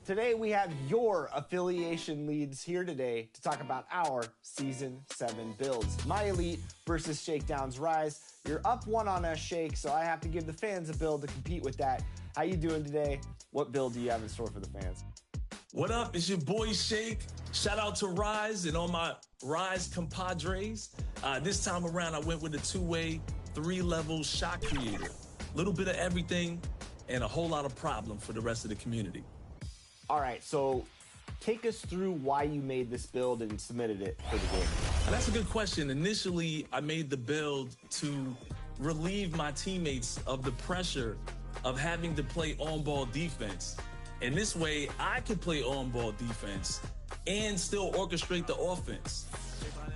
Today we have your affiliation leads here today to talk about our Season 7 builds. My Elite versus Shakedown's Rise. You're up one on us, Shake, so I have to give the fans a build to compete with that. How you doing today? What build do you have in store for the fans? What up? It's your boy Shake. Shout out to Rise and all my Rise compadres. This time around, I went with a two-way, three-level shot creator. Little bit of everything and a whole lot of problem for the rest of the community. All right, so take us through why you made this build and submitted it for the game. That's a good question. Initially, I made the build to relieve my teammates of the pressure of having to play on-ball defense. And this way, I could play on-ball defense and still orchestrate the offense.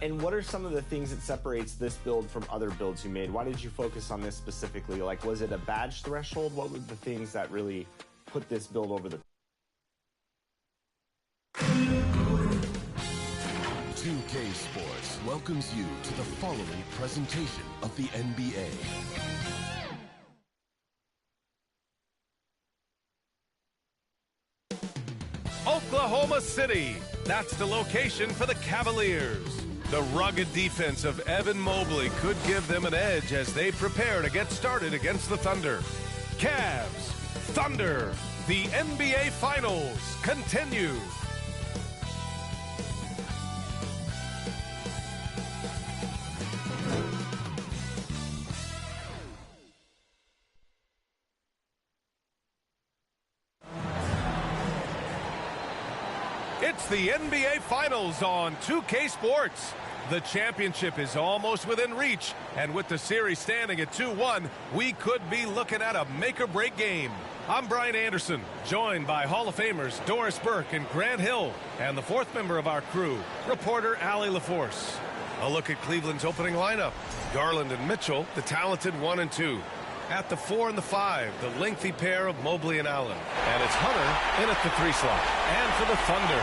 And what are some of the things that separates this build from other builds you made? Why did you focus on this specifically? Like, was it a badge threshold? What were the things that really put this build over the 2K Sports welcomes you to the following presentation of the NBA. Oklahoma City. That's the location for the Cavaliers. The rugged defense of Evan Mobley could give them an edge as they prepare to get started against the Thunder. Cavs, Thunder, the NBA Finals continue. It's the NBA Finals on 2K Sports. The championship is almost within reach, and with the series standing at 2-1, we could be looking at a make-or-break game. I'm Brian Anderson, joined by Hall of Famers Doris Burke and Grant Hill, and the fourth member of our crew, reporter Allie LaForce. A look at Cleveland's opening lineup. Garland and Mitchell, the talented 1 and 2. At the 4 and the 5, the lengthy pair of Mobley and Allen. And it's Hunter in at the 3 slot. And for the Thunder,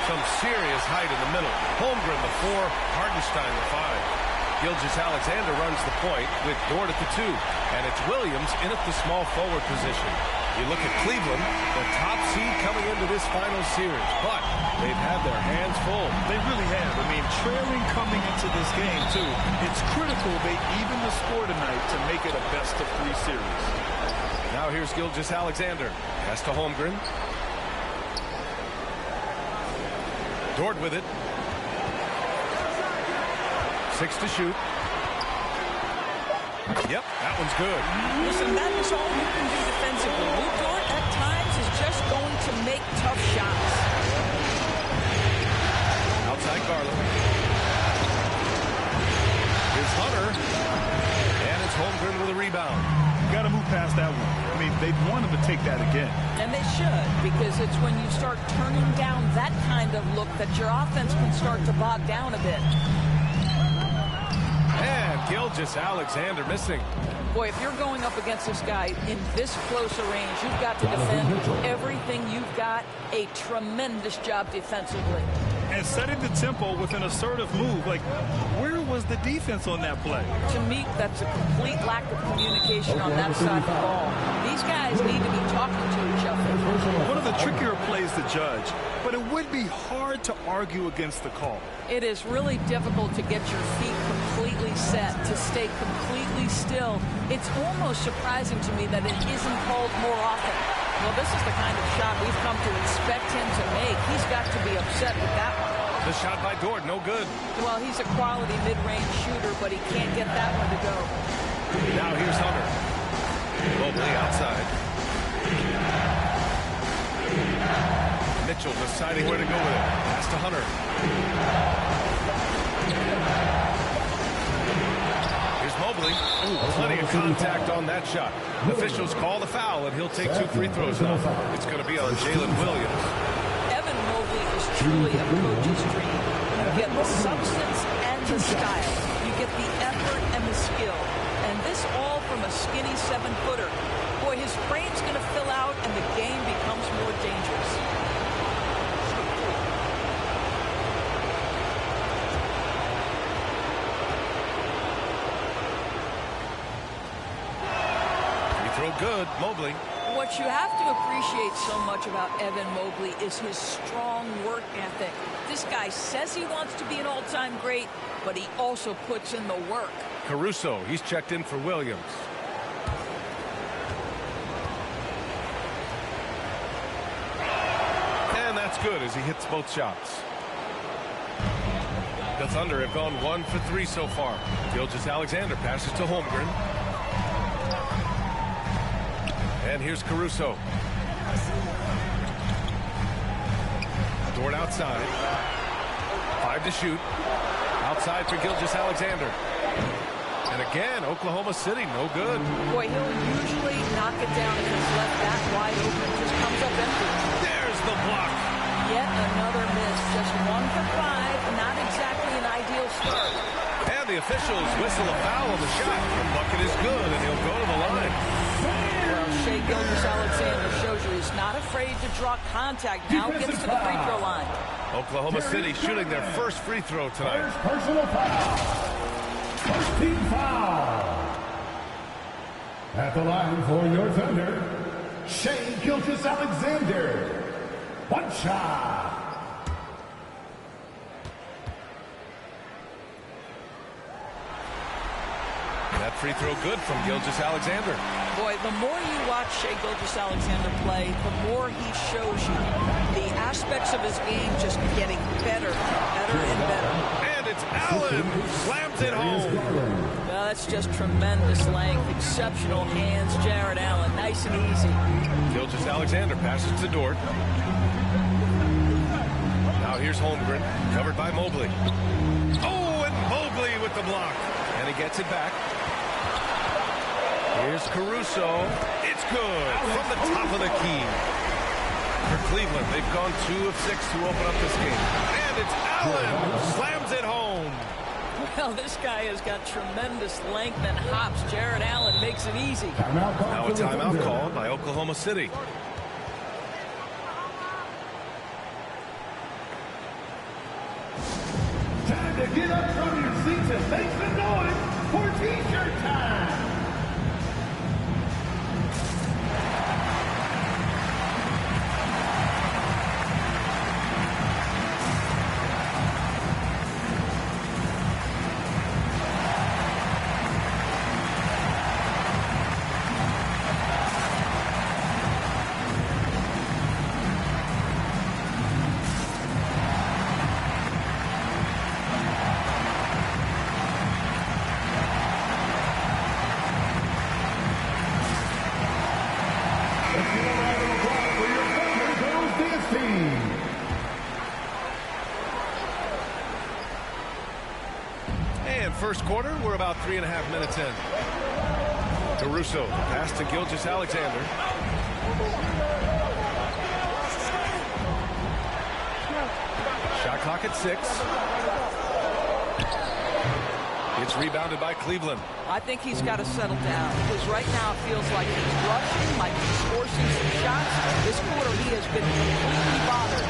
some serious height in the middle. Holmgren the 4, Hardenstein the 5. Gilgeous-Alexander runs the point with Dort at the 2. And it's Williams in at the small forward position. You look at Cleveland, the top seed coming into this final series, but they've had their hands full. They really have. I mean, trailing coming into this game, too. It's critical they even the score tonight to make it a best-of-3 series. Now here's Gilgeous-Alexander. Pass to Holmgren. Dort with it. 6 to shoot. Yep, that one's good. Listen, that is all you can do defensively. Luke Dort, at times, is just going to make tough shots. Outside Garland. Here's Hunter. And it's Holmgren with a rebound. Got to move past that one. I mean, they want him to take that again. And they should, because it's when you start turning down that kind of look that your offense can start to bog down a bit. And Gilgeous-Alexander missing. Boy, if you're going up against this guy in this close a range, you've got to defend everything you've got. A tremendous job defensively. And setting the tempo with an assertive move. Like, where was the defense on that play? To me, that's a complete lack of communication on that side of the ball. These guys need to be talking to each other. One of the trickier plays to judge, but it would be hard to argue against the call. It is really difficult to get your feet completely set, to stay completely still. It's almost surprising to me that it isn't called more often. Well, this is the kind of shot we've come to expect him to make. He's got to be upset with that one. The shot by Dort, no good. Well, he's a quality mid-range shooter, but he can't get that one to go. Now here's Hunter. Mobley outside. Mitchell deciding where to go with it. Pass to Hunter. Here's Mobley. Ooh, plenty of contact on that shot. Officials call the foul, and he'll take 2 free throws now. It's going to be on Jalen Williams. Evan Mobley is truly a coach's dream. You get the substance and the style. You get the effort and the skill. And this all from a skinny 7-footer. Boy, his frame's going to fill out, and the game becomes more dangerous. Good, Mobley. What you have to appreciate so much about Evan Mobley is his strong work ethic. This guy says he wants to be an all-time great, but he also puts in the work. Caruso, he's checked in for Williams. And that's good as he hits both shots. The Thunder have gone 1 for 3 so far. Gilgeous-Alexander passes to Holmgren. And here's Caruso. Dort outside. 5 to shoot. Outside for Gilgeous-Alexander. And again, Oklahoma City, no good. Boy, he'll usually knock it down if it's left that wide open. Just comes up empty. There's the block. Yet another miss. Just 1 for 5. Not exactly an ideal start. And the officials whistle a foul on the shot. The bucket is good, and he'll go to the line. Well, Shai Gilgeous-Alexander shows you he's not afraid to draw contact. Now gets to the free throw line. Oklahoma City shooting their first free throw tonight. Personal foul. First team foul. At the line for your Thunder, Shai Gilgeous-Alexander. One shot. That free throw good from Gilgeous-Alexander. Boy, the more you watch Shai Gilgeous-Alexander play, the more he shows you the aspects of his game just getting better and better. And it's Allen who slams it home. Well, that's just tremendous length, exceptional hands, Jared Allen, nice and easy. Gilgeous-Alexander passes to Dort. Now here's Holmgren, covered by Mobley. Oh, and Mobley with the block. And he gets it back. Here's Caruso. It's good from the top of the key. For Cleveland, they've gone 2 of 6 to open up this game. And it's Allen who slams it home. Well, this guy has got tremendous length and hops. Jared Allen makes it easy. Now a timeout called by Oklahoma City. Time to get up from your seats and make some noise for T-shirt time. First quarter, we're about 3.5 minutes in. Caruso, pass to Gilgeous-Alexander. Shot clock at 6. It's rebounded by Cleveland. I think he's got to settle down because right now it feels like he's rushing, like he's forcing some shots. This quarter he has been completely bothered.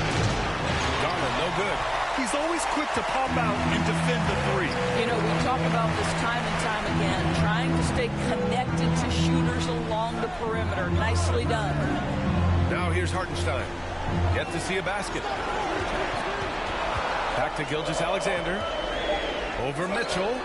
Garland, no good. He's always quick to pop out and defend the three. You know, we talk about this time and time again, trying to stay connected to shooters along the perimeter. Nicely done. Now here's Hartenstein. Yet to see a basket. Back to Gilgeous-Alexander. Over Mitchell.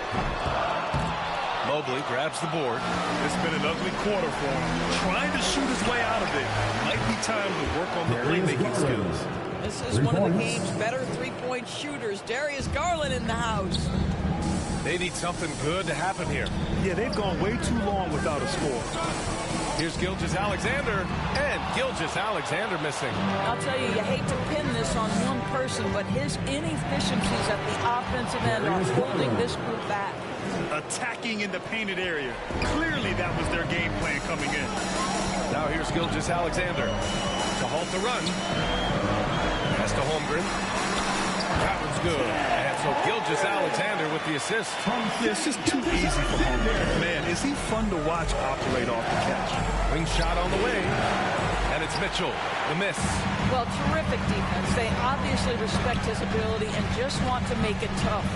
Mobley grabs the board. It's been an ugly quarter for him. Trying to shoot his way out of it. Might be time to work on the playmaking skills. This is one of the game's better three-point shooters. Darius Garland in the house. They need something good to happen here. Yeah, they've gone way too long without a score. Here's Gilgeous-Alexander, and Gilgeous-Alexander missing. I'll tell you, you hate to pin this on one person, but his inefficiencies at the offensive end are holding this group back. Attacking in the painted area. Clearly that was their game plan coming in. Now here's Gilgeous-Alexander to halt the run. Pass to Holmgren. That one's good. And so Gilgeous-Alexander with the assist. Yeah, it's just too easy for Holmgren. Man, is he fun to watch operate off the catch. Wing shot on the way. And it's Mitchell. The miss. Well, terrific defense. They obviously respect his ability and just want to make it tough.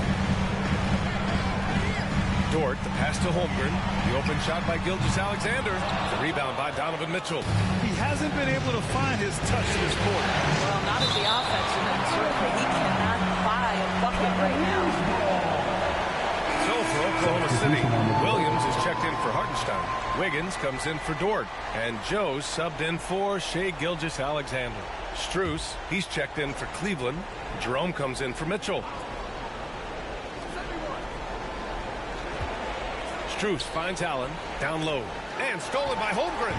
Dort, the pass to Holmgren. The open shot by Gilgeous-Alexander. The rebound by Donovan Mitchell. He hasn't been able to find his touch this quarter. Well, not at the offensive end, certainly. He cannot buy a bucket right now. So for Oklahoma City, Williams is checked in for Hartenstein. Wiggins comes in for Dort. And Joe subbed in for Shai Gilgeous-Alexander. Strus, he's checked in for Cleveland. Jerome comes in for Mitchell. Strus finds Allen, down low, and stolen by Holmgren.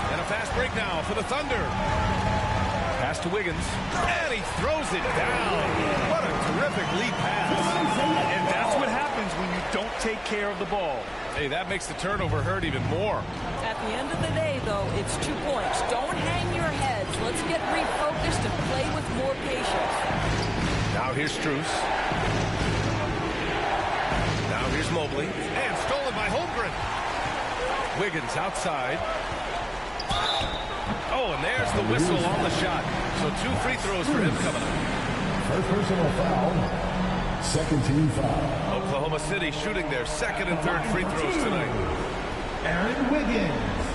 And a fast break now for the Thunder. Pass to Wiggins, and he throws it down. What a terrific lead pass. And that's what happens when you don't take care of the ball. Hey, that makes the turnover hurt even more. At the end of the day, though, it's 2 points. Don't hang your heads. Let's get refocused and play with more patience. Now here's Strus. Now here's Mobley. And stolen by Holmgren. Wiggins outside. Oh, and there's the whistle on the shot. So 2 free throws for him coming up. First personal foul. Second team foul. Oklahoma City shooting their second and third free throws tonight. Aaron Wiggins.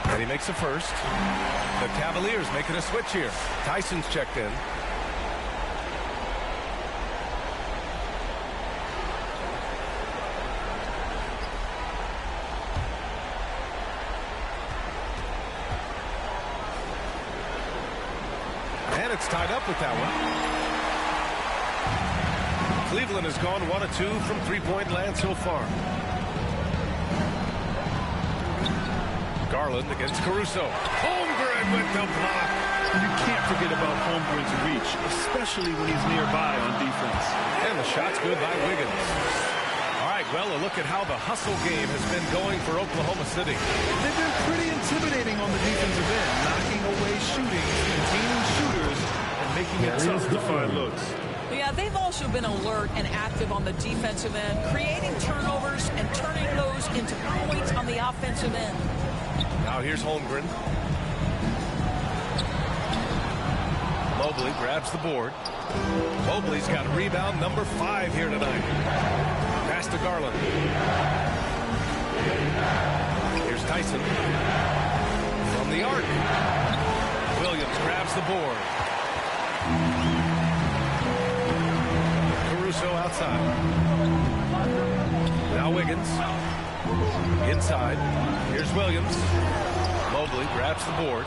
And he makes a first. The Cavaliers making a switch here. Tyson's checked in. And it's tied up with that one. Cleveland has gone 1 of 2 from three-point land so far. Garland against Caruso. Holmgren with the block. You can't forget about Holmgren's reach, especially when he's nearby on defense. And the shot's good by Wiggins. All right, well, a look at how the hustle game has been going for Oklahoma City. They've been pretty intimidating on the defensive end, knocking away shooting, containing shooters, and making it tough to find looks. Yeah, they've also been alert and active on the defensive end, creating turnovers and turning those into points on the offensive end. Now here's Holmgren. Mobley grabs the board. Mobley's got rebound number 5 here tonight. Pass to Garland. Here's Tyson. From the arc. Williams grabs the board. Caruso outside. Now Wiggins. Inside. Here's Williams. Mobley grabs the board.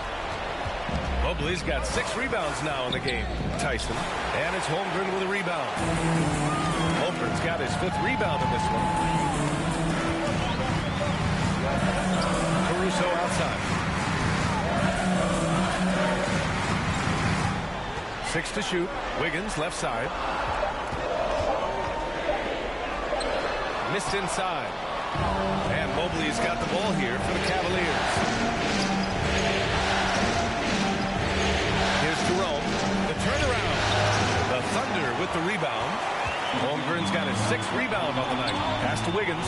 Mobley's got 6 rebounds now in the game. Tyson. And it's Holmgren with a rebound. Holmgren's got his 5th rebound in this one. Caruso outside. 6 to shoot. Wiggins left side. Missed inside. And Mobley's got the ball here for the Cavaliers. Here's Jerome. The turnaround. The Thunder with the rebound. Holmgren's got his 6th rebound on the night. Pass to Wiggins.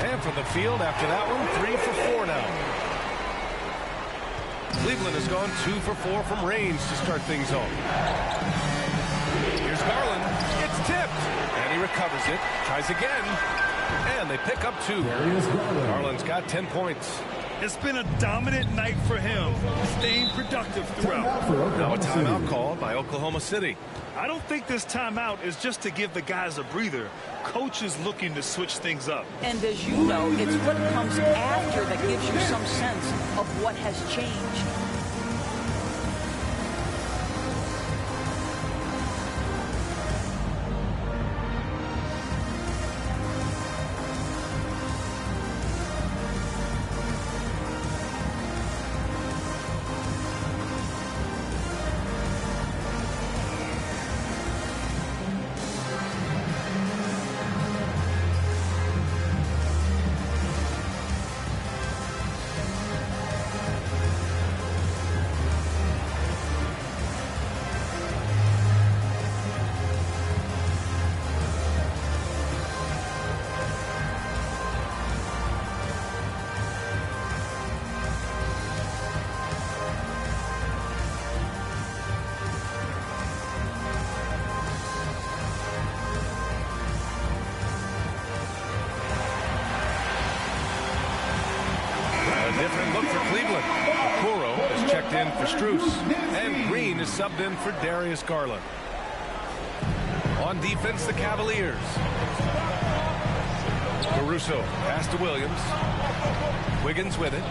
And from the field after that one, 3 for 4 now. Cleveland has gone 2 for 4 from range to start things off. Here's Garland. It's tipped. And he recovers it. Tries again. And they pick up 2. Garland's got 10 points. It's been a dominant night for him, staying productive throughout. Now a timeout called by Oklahoma City. I don't think this timeout is just to give the guys a breather. Coach is looking to switch things up. And as you know, it's what comes after that gives you some sense of what has changed. Cleveland. Okoro is checked in for Strus. And Green is subbed in for Darius Garland. On defense, the Cavaliers. Caruso pass to Williams. Wiggins with it.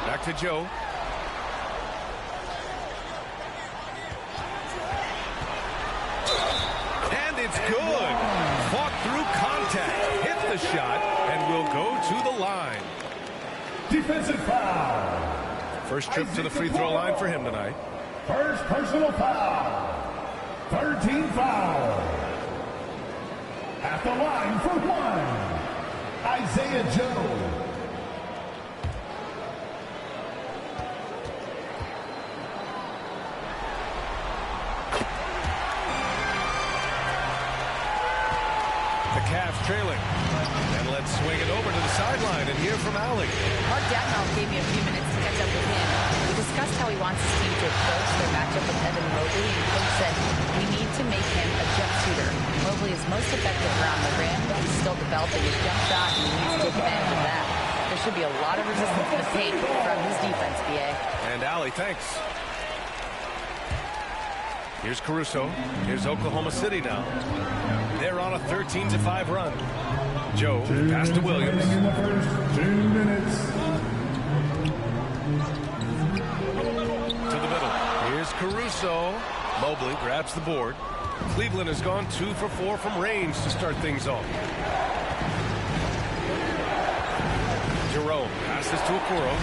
Back to Joe. And it's good. Fought through contact. Hit the shot and will go to the line. Defensive foul. First trip to the free throw line for him tonight. First personal foul. Third team foul. At the line for one, Isaiah Joe. The Cavs trailing. And let's swing it over to the sideline and hear from Allie. Mark Datnall gave me a few minutes to catch up with him. We discussed how he wants his team to approach their matchup with Evan Mobley, and Coach said we need to make him a jump shooter. Mobley is most effective around the rim. He's still developing his jump shot, and he needs to take advantage of that. There should be a lot of resistance to the paint from his defense, BA. And Allie, thanks. Here's Caruso. Here's Oklahoma City now. They're on a 13-5 run. Joe, pass to Williams. In the first 2 minutes. To the middle. Here's Caruso. Mobley grabs the board. Cleveland has gone 2 for 4 from range to start things off. Jerome passes to Okoro.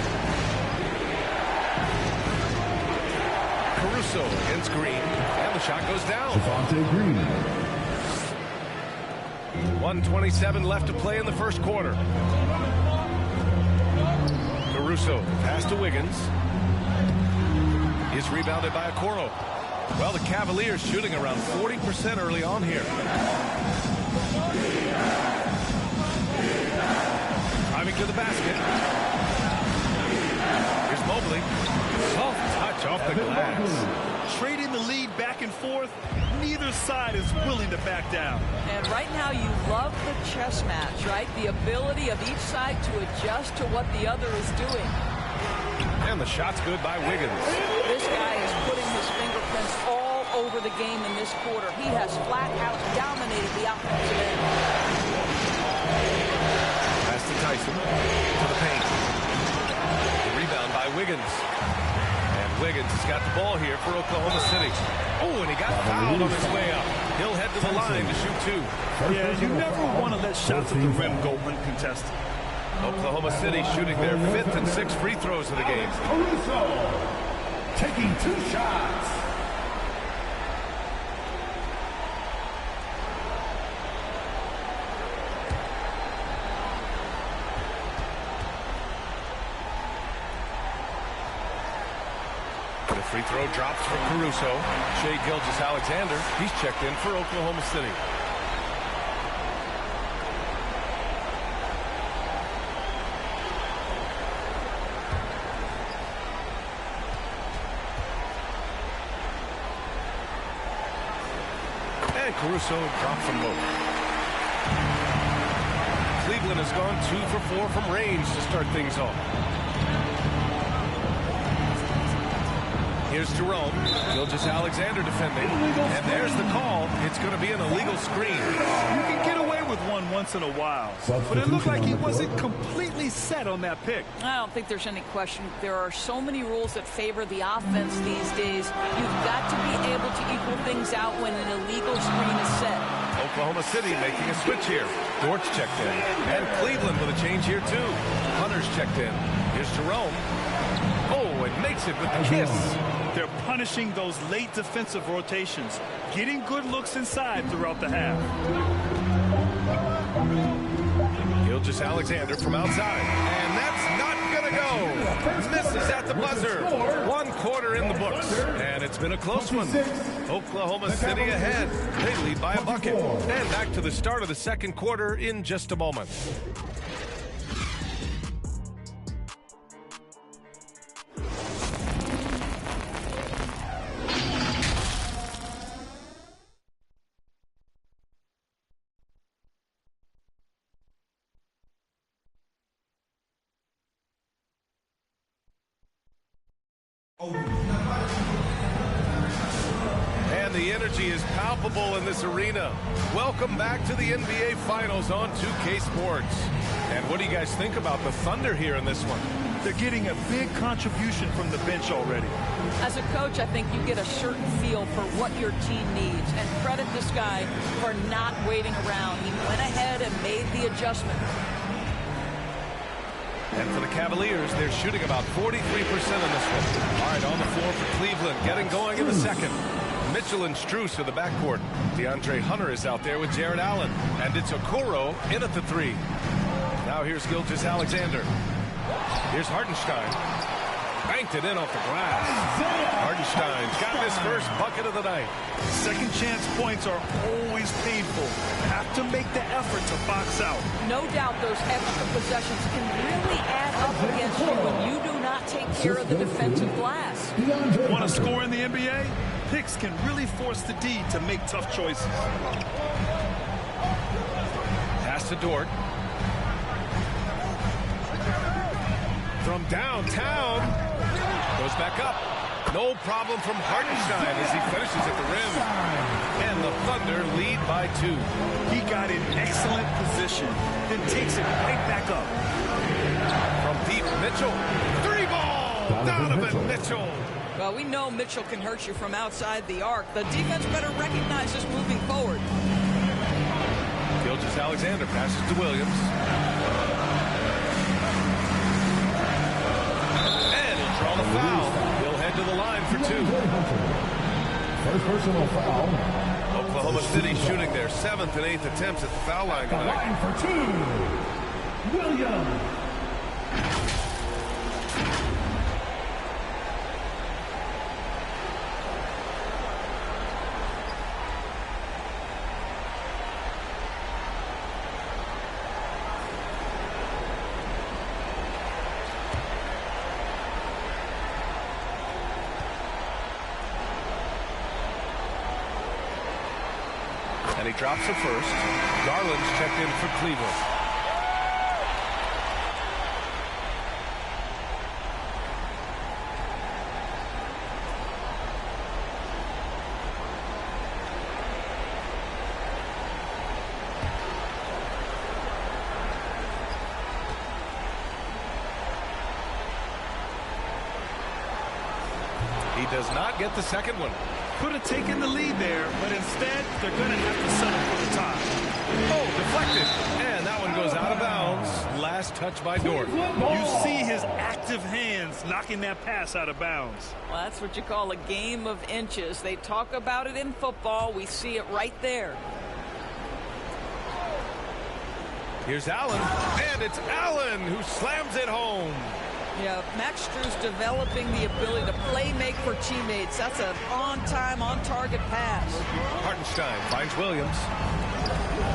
Caruso against Green. And the shot goes down. Javonte Green. 1:27 left to play in the first quarter. Caruso pass to Wiggins. Is rebounded by Okoro. Well, the Cavaliers shooting around 40% early on here. Driving to the basket. Here's Mobley. Soft touch off the glass. Trading the lead back and forth, neither side is willing to back down. And right now you love the chess match, right? The ability of each side to adjust to what the other is doing. And the shot's good by Wiggins. This guy is putting his fingerprints all over the game in this quarter. He has flat out dominated the offensive end. Pass to Tyson. To the paint. The rebound by Wiggins. And Wiggins has got the ball here for Oklahoma City. Oh, and he got fouled on his way up. He'll head to the line to shoot 2. Yeah, you never want to let shots at the rim go uncontested. Oklahoma City shooting their 5th and 6th free throws of the game. Caruso taking 2 shots. The free throw drops for Caruso. Shai Gilgeous-Alexander, he's checked in for Oklahoma City. And Caruso dropped from both. Cleveland has gone 2 for 4 from range to start things off. Here's Jerome. Gilgeous-Alexander defending. And there's the call. It's going to be an illegal screen. You can get away with one once in a while, but it looked like he wasn't completely set on that pick. I don't think there's any question. There are so many rules that favor the offense these days. You've got to be able to equal things out when an illegal screen is set. Oklahoma City making a switch here. Dortch checked in. And Cleveland with a change here, too. Hunter's checked in. Here's Jerome. Oh, and makes it with the kiss. They're punishing those late defensive rotations, getting good looks inside throughout the half. Gilgeous-Alexander from outside. And that's not going to go. Misses at the buzzer. 1 quarter in the books. And it's been a close one. Oklahoma City ahead. They lead by a bucket. And back to the start of the second quarter in just a moment. And the energy is palpable in this arena. Welcome back to the NBA Finals on 2K Sports. And what do you guys think about the Thunder here in this one? They're getting a big contribution from the bench already. As a coach, I think you get a certain feel for what your team needs. And credit this guy for not waiting around. He went ahead and made the adjustment. And for the Cavaliers, they're shooting about 43% in this one. All right, on the floor for Cleveland, getting going in the second. Mitchell and Strus in the backcourt. DeAndre Hunter is out there with Jared Allen. And it's Okoro in at the three. Now here's Gilgeous-Alexander. Here's Hartenstein. Banked it in off the glass. Hartenstein's got his first bucket of the night. Second chance points are always painful. Have to make the effort to box out. No doubt those extra possessions can really add up against you when you do not take care of the defensive glass. Want to score in the NBA? Picks can really force the D to make tough choices. Pass to Dort. From downtown. Goes back up. No problem from Hartenstein as he finishes at the rim. And the Thunder lead by 2. He got in excellent position, then takes it right back up. From deep, Mitchell. 3-ball! Donovan Mitchell. Well, we know Mitchell can hurt you from outside the arc. The defense better recognize this moving forward. Gilgeous-Alexander passes to Williams. And he'll draw the foul. He'll head to the line for 2. First personal foul. Oklahoma City shooting their 7th and 8th attempts at the foul line The tonight. line for 2. Williams. And he drops the first. Garland's checked in for Cleveland. He does not get the second one. Could have taken the lead there, but instead, they're going to have to settle for the tie. Oh, deflected. And that one goes out of bounds. Last touch by Dort. You see his active hands knocking that pass out of bounds. Well, that's what you call a game of inches. They talk about it in football. We see it right there. Here's Allen. And it's Allen who slams it home. Yeah, Max Strus developing the ability to play make for teammates. That's an on-time, on-target pass. Hartenstein finds Williams.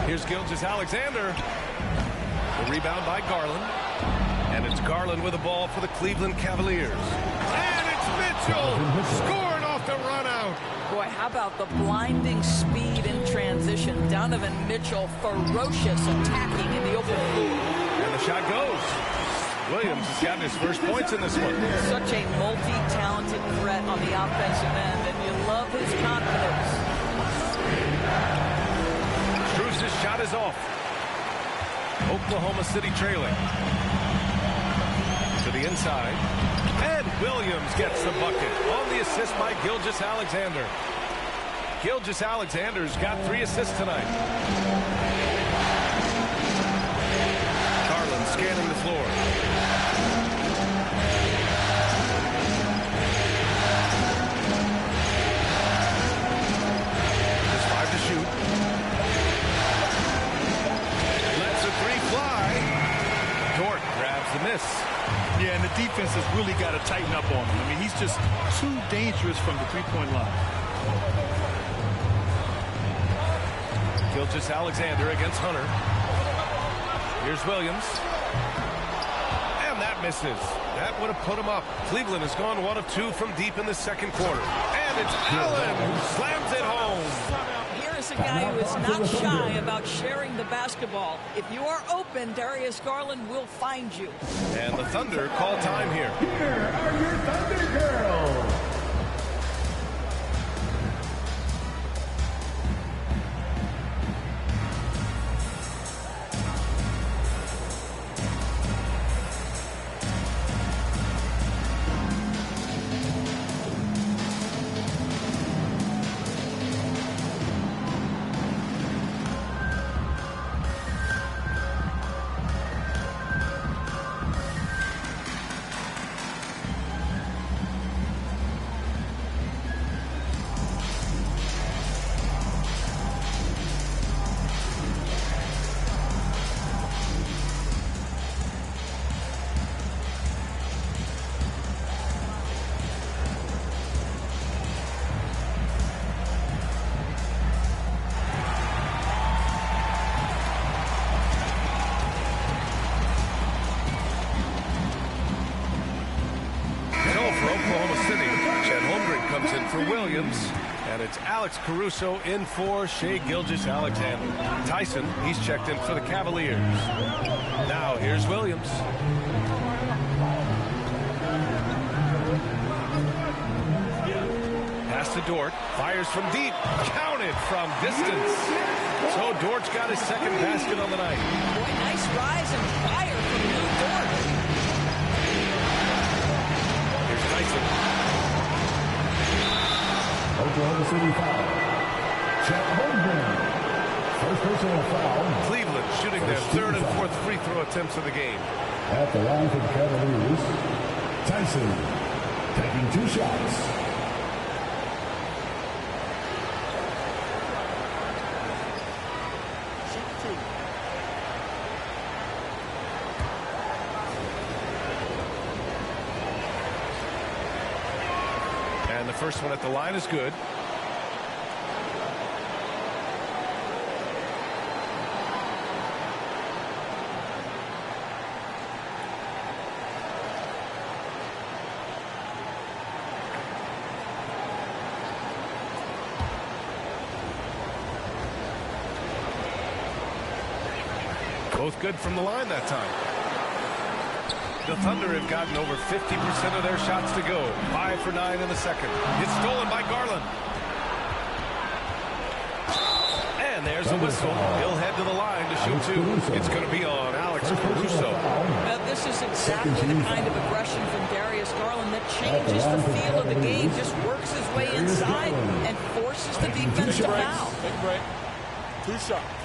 Here's Gilgeous-Alexander. The rebound by Garland. And it's Garland with the ball for the Cleveland Cavaliers. And it's Mitchell scoring off the run out. Boy, how about the blinding speed in transition? Donovan Mitchell, ferocious attacking in the open floor. And the shot goes. Williams has gotten his first points in this one. Such a multi-talented threat on the offensive end, and you love his confidence. Strus' shot is off. Oklahoma City trailing. To the inside. And Williams gets the bucket on the assist by Gilgeous-Alexander. Gilgeous-Alexander's got 3 assists tonight. Garland scanning the floor. There's 5 to shoot. Lets a 3 fly. Dort grabs the miss. Yeah, and the defense has really got to tighten up on him. I mean, he's just too dangerous from the three-point line. Gilgeous-Alexander against Hunter. Here's Williams. And that misses. That would have put him up. Cleveland has gone 1 of 2 from deep in the second quarter. And it's Allen who slams it home. Here is a guy who is not shy about sharing the basketball. If you are open, Darius Garland will find you. And the Thunder call time here. Here are your Thunder Girls. For Williams, and it's Alex Caruso in for Shai Gilgeous-Alexander. Tyson, he's checked in for the Cavaliers. Now here's Williams. Pass to Dort, fires from deep, counted from distance. So Dort's got his second basket on the night. Boy, nice rise and fire from Lou Dort. Here's Tyson. Oklahoma City foul. Chet Holmgren. First personal foul. Cleveland shooting their third and fourth free throw attempts of the game. At the line for the Cavaliers, Tyson taking 2 shots. And the first one at the line is good. Both good from the line that time. The Thunder have gotten over 50% of their shots to go. 5 for 9 in the second. It's stolen by Garland. And there's a whistle. He'll head to the line to shoot 2. It's going to be on Alex Caruso. This is exactly the kind of aggression from Darius Garland that changes the feel of the game, just works his way inside and forces the defense to foul. Big break. 2 shots.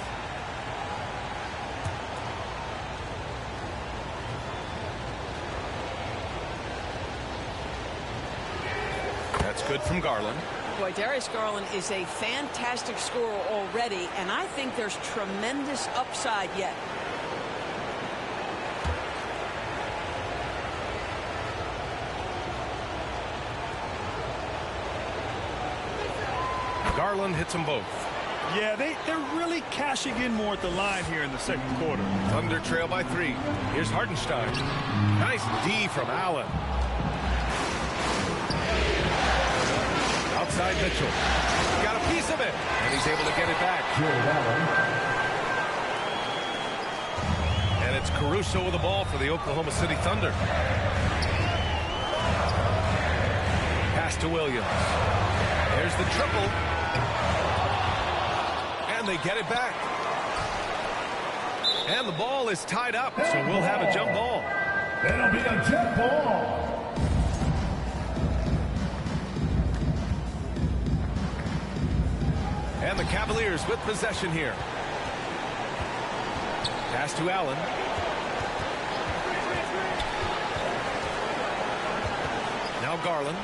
Good from Garland. Boy, Darius Garland is a fantastic scorer already, and I think there's tremendous upside yet. Garland hits them both. Yeah, they're really cashing in more at the line here in the second quarter. Thunder trail by 3. Here's Hartenstein. Nice D from Allen. Outside Mitchell. Got a piece of it, and he's able to get it back. And it's Caruso with the ball for the Oklahoma City Thunder. Pass to Williams. There's the triple. And they get it back. And the ball is tied up, so we'll have a jump ball. It'll be a jump ball. And the Cavaliers with possession here. Pass to Allen. Now Garland.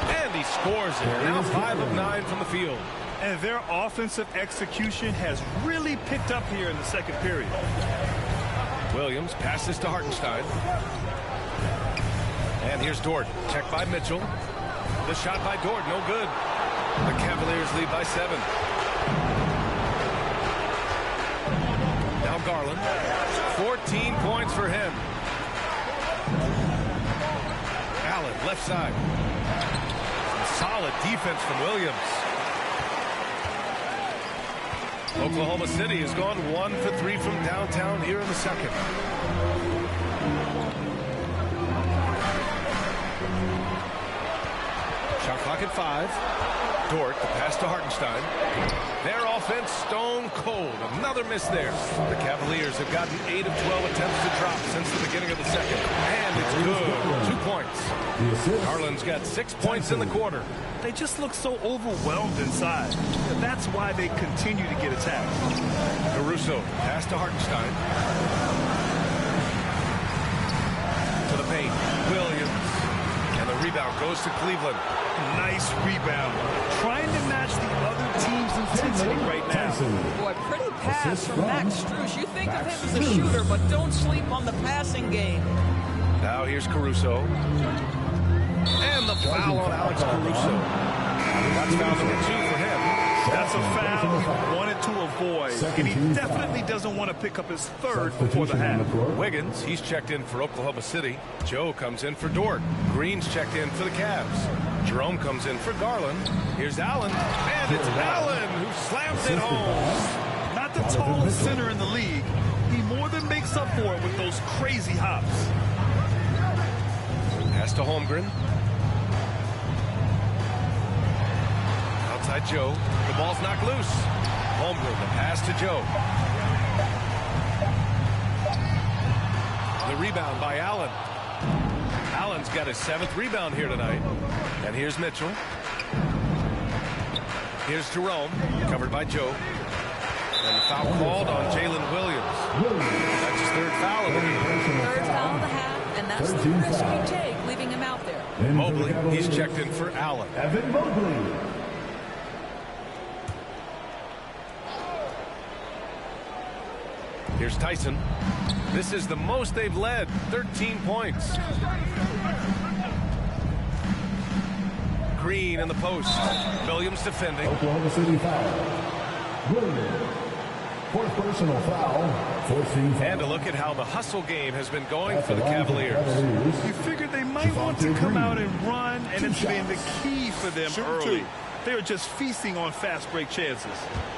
And he scores it. Now 5 of 9 from the field. And their offensive execution has really picked up here in the second period. Williams passes to Hartenstein. And here's Dort. Checked by Mitchell. The shot by Dort, no good. The Cavaliers lead by 7. Now Garland. 14 points for him. Allen, left side. Solid defense from Williams. Oklahoma City has gone 1 for 3 from downtown here in the second. Shot clock at 5. Dort, the pass to Hartenstein. Their offense stone cold. Another miss there. The Cavaliers have gotten 8 of 12 attempts to drop since the beginning of the second. And it's good. 2 points. Garland's got 6 points in the quarter. They just look so overwhelmed inside. That's why they continue to get attacked. Caruso, pass to Hartenstein. To the paint. Williams. And the rebound goes to Cleveland. Nice rebound. Trying to match the other team's intensity right now. Boy, pretty pass from Max Strus. You think of him as a shooter, but don't sleep on the passing game. Now here's Caruso. And the foul on Alex Caruso. That's foul number 2 for him. That's a foul he wanted to avoid. And he definitely doesn't want to pick up his third before the half. Wiggins, he's checked in for Oklahoma City. Joe comes in for Dort. Green's checked in for the Cavs. Jerome comes in for Garland. Here's Allen. And it's Allen who slams it home. Not the tallest center in the league. He more than makes up for it with those crazy hops. Pass to Holmgren. Outside Joe. The ball's knocked loose. Holmgren, the pass to Joe. The rebound by Allen. Allen's got his 7th rebound here tonight. And here's Mitchell. Here's Jerome, covered by Joe. And the foul called on Jalen Williams. That's his 3rd foul of the game. 3rd foul of the half, and that's the risk you take, leaving him out there. Mobley, he's checked in for Allen. Evan Mobley. Here's Tyson. This is the most they've led, 13 points. Green in the post. Williams defending. Oklahoma City foul. Williams. 4th personal foul. 14th. And a look at how the hustle game has been going for the Cavaliers. You figured they might want to come out and run, and it's been the key for them early. They're just feasting on fast break chances.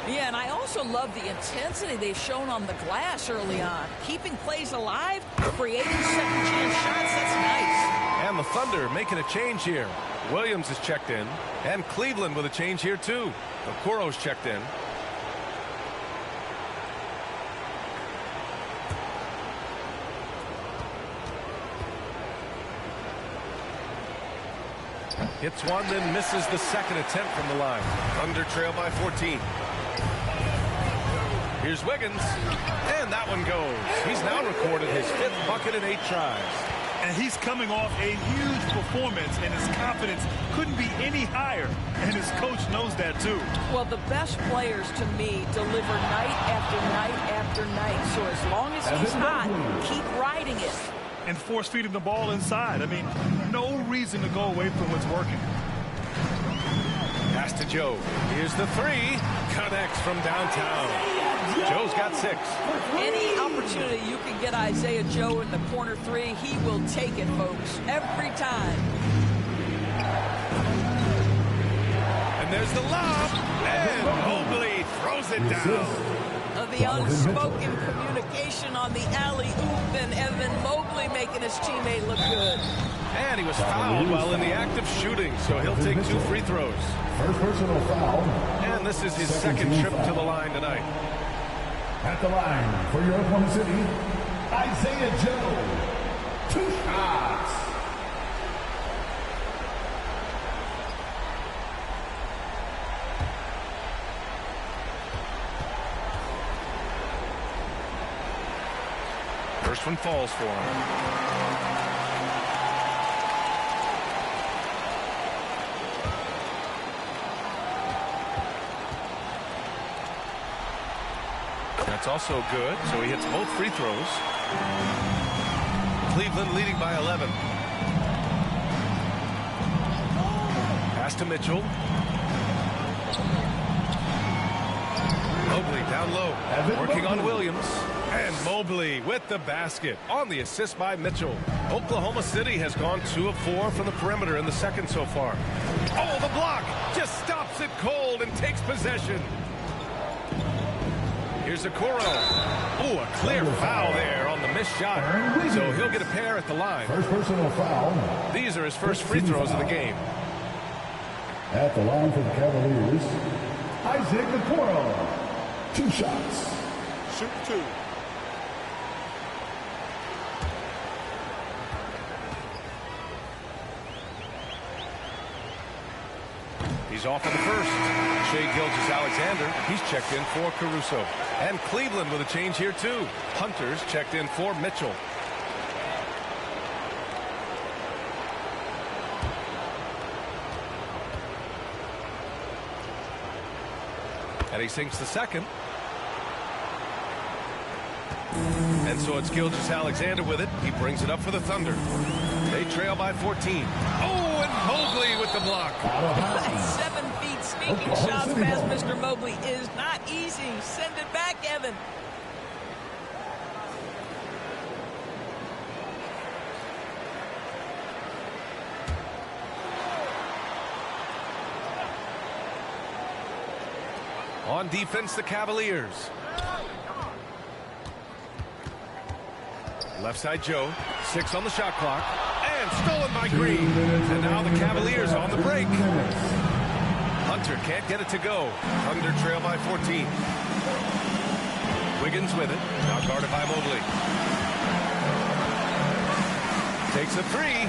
Yeah, and I also love the intensity they've shown on the glass early on. Keeping plays alive, creating second chance shots, that's nice. And the Thunder making a change here. Williams is checked in, and Cleveland with a change here too. Okoro's checked in. Hits one, then misses the second attempt from the line. Thunder trail by 14. Here's Wiggins, and that one goes. He's now recorded his 5th bucket in 8 tries. And he's coming off a huge performance, and his confidence couldn't be any higher. And his coach knows that, too. Well, the best players, to me, deliver night after night after night. So as long as he's hot, keep riding it. And force feeding the ball inside. I mean, no reason to go away from what's working. Pass to Joe. Here's the 3. Connects from downtown. Joe's got 6. Any opportunity you can get Isaiah Joe in the corner 3, he will take it, folks. Every time. And there's the lob. And Mobley throws it down. The unspoken communication on the alley-oop, and Evan Mobley making his teammate look good. And he was fouled while in the act of shooting, so he'll take 2 free throws. 1st personal foul. And this is his 2nd trip to the line tonight. At the line for your Oklahoma City, Isaiah Joe. 2 shots. First one falls for him. That's also good, so he hits both free throws. Cleveland leading by 11. Pass to Mitchell. Mobley down low, working on Williams. And Mobley with the basket on the assist by Mitchell. Oklahoma City has gone 2 of 4 from the perimeter in the second so far. Oh, the block just stops it cold and takes possession. Here's Okoro. Oh, a clear foul there on the missed shot. So he'll get a pair at the line. First personal foul. These are his first free throws of the game. At the line for the Cavaliers, Isaac Okoro. 2 shots. Shoot 2. He's off of the first. Shai Gilgeous-Alexander, he's checked in for Caruso. And Cleveland with a change here too. Hunter's checked in for Mitchell. And he sinks the second. And so it's Gilgeous-Alexander with it. He brings it up for the Thunder. They trail by 14. Oh, and Mobley with the block. 7 feet sneaking shots past Mr. Mobley is not easy. Send it back, Evan. On defense, the Cavaliers. Left side Joe. 6 on the shot clock. And stolen by Green. And now the Cavaliers on the break. Hunter can't get it to go. Thunder trail by 14. Wiggins with it. Now guarded by Mobley. Takes a 3.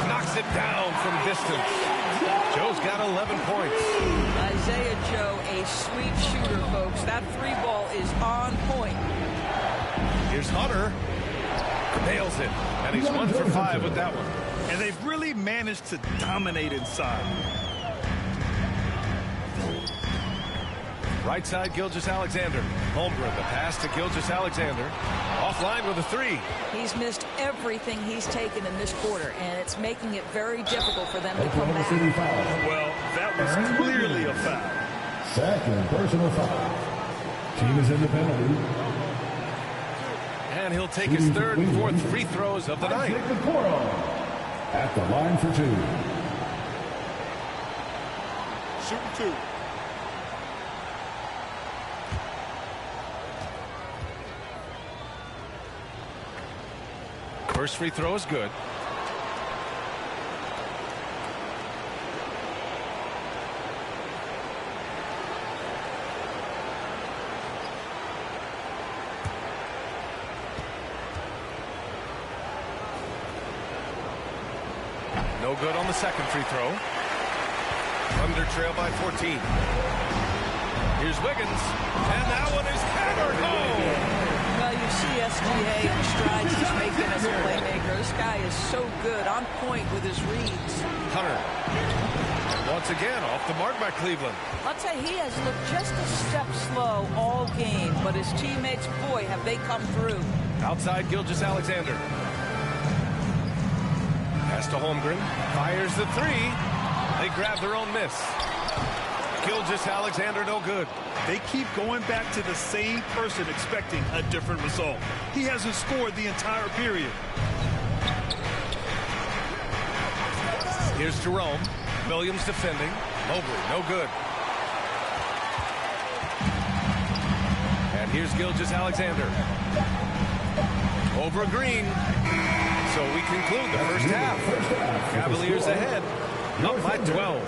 Knocks it down from distance. Joe's got 11 points. Isaiah Joe, a sweet shooter, folks. That 3 ball is on point. Here's Hunter. Nails it. And he's 1 for 5 with that one. And they've really managed to dominate inside. Right side, Gilgeous-Alexander. Holmgren, the pass to Gilgeous-Alexander. Offline with a 3. He's missed everything he's taken in this quarter, and it's making it very difficult for them to come back. Well, that was clearly a foul. Second personal foul. Team is in the penalty. And he'll take his 3rd and 4th free throws of the night. At the line for 2. Shooting 2. First free throw is good. No good on the second free throw. Thunder trail by 14. Here's Wiggins. And that one is hammered home. Well, you see SGA and the strides he's making as a playmaker. This guy is so good, on point with his reads. Hunter. Once again, off the mark by Cleveland. I'll tell you, he has looked just a step slow all game, but his teammates, boy, have they come through. Outside, Gilgeous-Alexander. Pass to Holmgren. Fires the 3. They grab their own miss. Gilgeous-Alexander no good. They keep going back to the same person expecting a different result. He hasn't scored the entire period. Here's Jerome. Williams defending. Mobley, no good. And here's Gilgeous-Alexander. Over Green. So we conclude the first half. Cavaliers ahead, up by 12.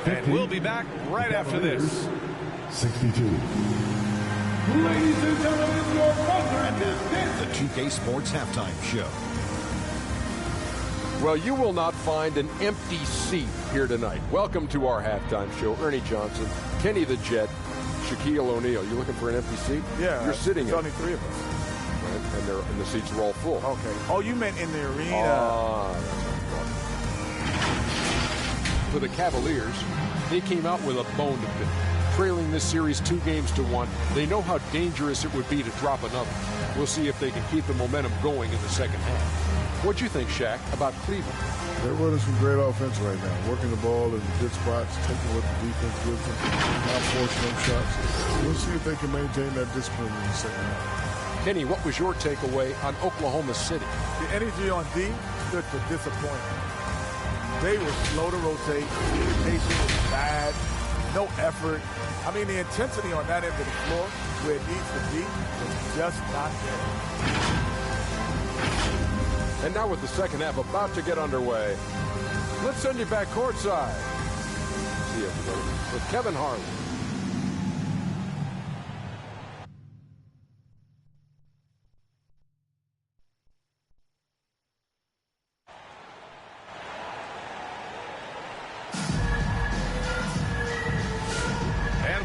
And we'll be back right after this. 62. Ladies and gentlemen, your brother and the 2K Sports Halftime Show. Well, you will not find an empty seat here tonight. Welcome to our halftime show. Ernie Johnson, Kenny the Jet, Shaquille O'Neal. You looking for an empty seat? Yeah. You're sitting There's in only 3 of us. Right? And the seats are all full. Okay. Oh, you meant in the arena. For the Cavaliers, they came out with a bone to pick. Trailing this series 2-1. They know how dangerous it would be to drop another. We'll see if they can keep the momentum going in the second half. What'd you think, Shaq, about Cleveland? They're running some great offense right now, working the ball in good spots, taking what the defense gives them, not forcing them shots. We'll see if they can maintain that discipline in the second half. Kenny, what was your takeaway on Oklahoma City? The energy on D stood for disappointment. They were slow to rotate. Communication was bad. no effort. I mean, the intensity on that end of the floor where it needs to be is just not there. And now with the second half about to get underway, let's send you back courtside. See everybody with Kevin Harlan.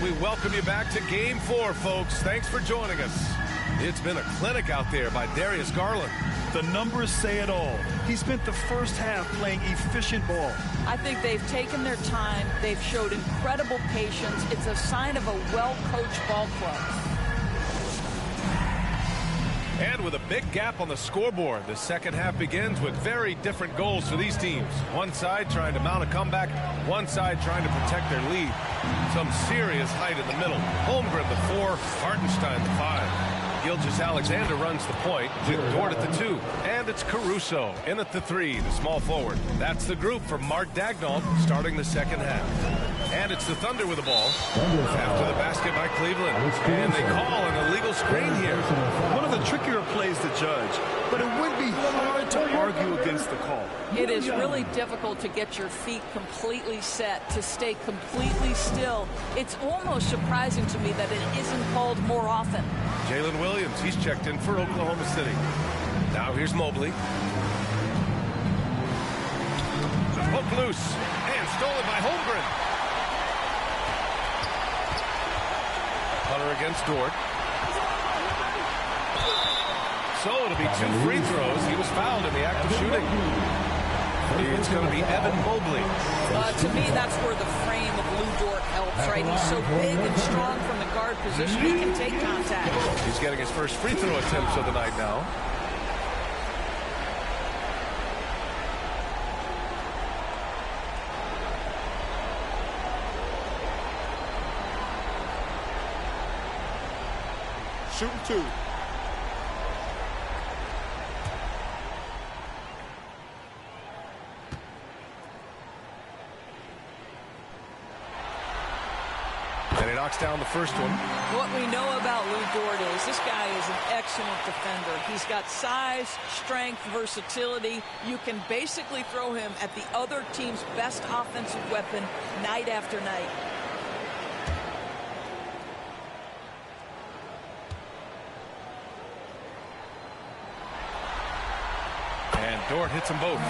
We welcome you back to Game 4, folks. Thanks for joining us. It's been a clinic out there by Darius Garland. The numbers say it all. He spent the first half playing efficient ball. I think they've taken their time. They've showed incredible patience. It's a sign of a well-coached ball club. And with a big gap on the scoreboard, the second half begins with very different goals for these teams. One side trying to mount a comeback, one side trying to protect their lead. Some serious height in the middle. Holmgren the 4, Hartenstein the 5. Gilgeous-Alexander runs the point with Dort at the 2. And it's Caruso in at the 3, the small forward. That's the group for Mark Daigneault starting the second half. And it's the Thunder with the ball after the basket by Cleveland. And they call an illegal screen here. One of the trickier plays to judge, but it would be hard to argue against the call. It is really difficult to get your feet completely set, to stay completely still. It's almost surprising to me that it isn't called more often. Jalen Williams, he's checked in for Oklahoma City. Now here's Mobley. Hook loose and stolen by Holmgren. Hunter against Dort. So it'll be 2 free throws. He was fouled in the act of shooting. It's going to be Evan Mobley. To me, that's where the frame of Lou Dort helps, right? He's so big and strong from the guard position. He can take contact. He's getting his first free throw attempts of the night now. Shooting 2. And he knocks down the first one. What we know about Lou Dort is this guy is an excellent defender. He's got size, strength, versatility. You can basically throw him at the other team's best offensive weapon night after night. And Dort hits them both.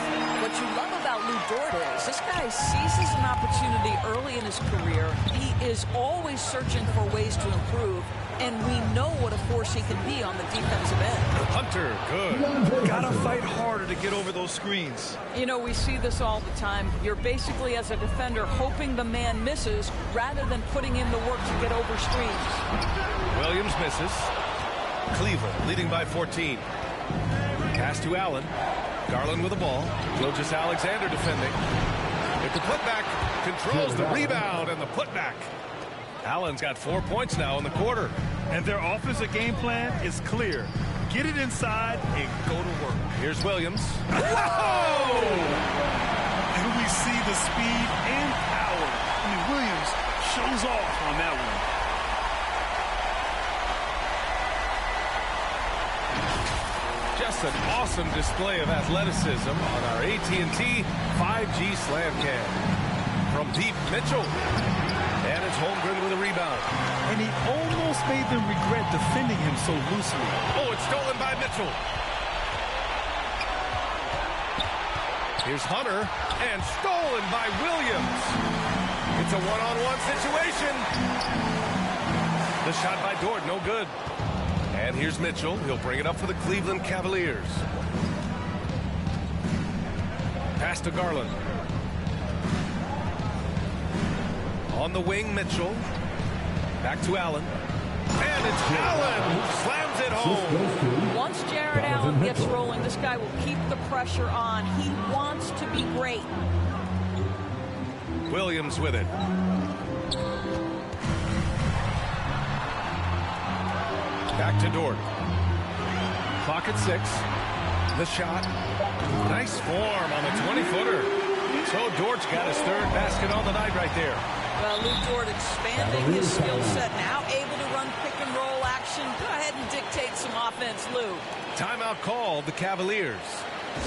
What you love about Lou Dort is this guy seizes an opportunity early in his career. He is always searching for ways to improve, and we know what a force he can be on the defensive end. Hunter, good. Gotta fight harder to get over those screens. You know, we see this all the time. You're basically, as a defender, hoping the man misses rather than putting in the work to get over screens. Williams misses. Cleveland leading by 14. Pass to Allen. Garland with the ball. Gilgeous-Alexander defending. With the putback, controls the rebound and the putback. Allen's got 4 points now in the quarter. And their offensive game plan is clear. Get it inside and go to work. Here's Williams. Whoa! And we see the speed and power. I mean, Williams shows off on that one. Just an awesome display of athleticism on our AT&T 5G Slam Cam. From deep, Mitchell. And it's Holmgren with a rebound. And he almost made them regret defending him so loosely. Oh, it's stolen by Mitchell. Here's Hunter, and stolen by Williams. It's a one-on-one situation. The shot by Dort, no good. And here's Mitchell. He'll bring it up for the Cleveland Cavaliers. Pass to Garland. On the wing, Mitchell. Back to Allen. And it's Allen who slams it home. Once Jared Allen gets rolling, this guy will keep the pressure on. He wants to be great. Williams with it. Back to Dort. Clock at 6. The shot. Nice form on the 20-footer. So Dort's got his third basket on the night right there. Well, Luke Dort expanding his skill set, now able to run pick and roll action. Go ahead and dictate some offense, Lou. Timeout called the Cavaliers.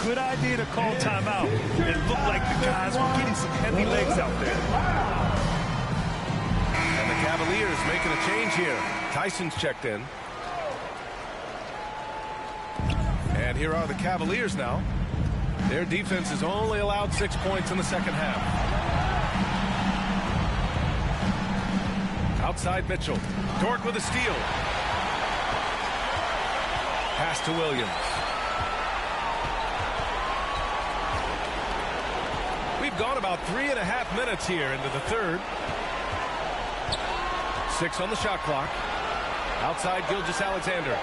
Good idea to call timeout. It looked like the guys were getting some heavy legs out there. And the Cavaliers making a change here. Tyson's checked in. And here are the Cavaliers now. Their defense has only allowed 6 points in the second half. Outside Mitchell. Dort with a steal. Pass to Williams. We've gone about 3.5 minutes here into the third. 6 on the shot clock. Outside Gilgeous-Alexander.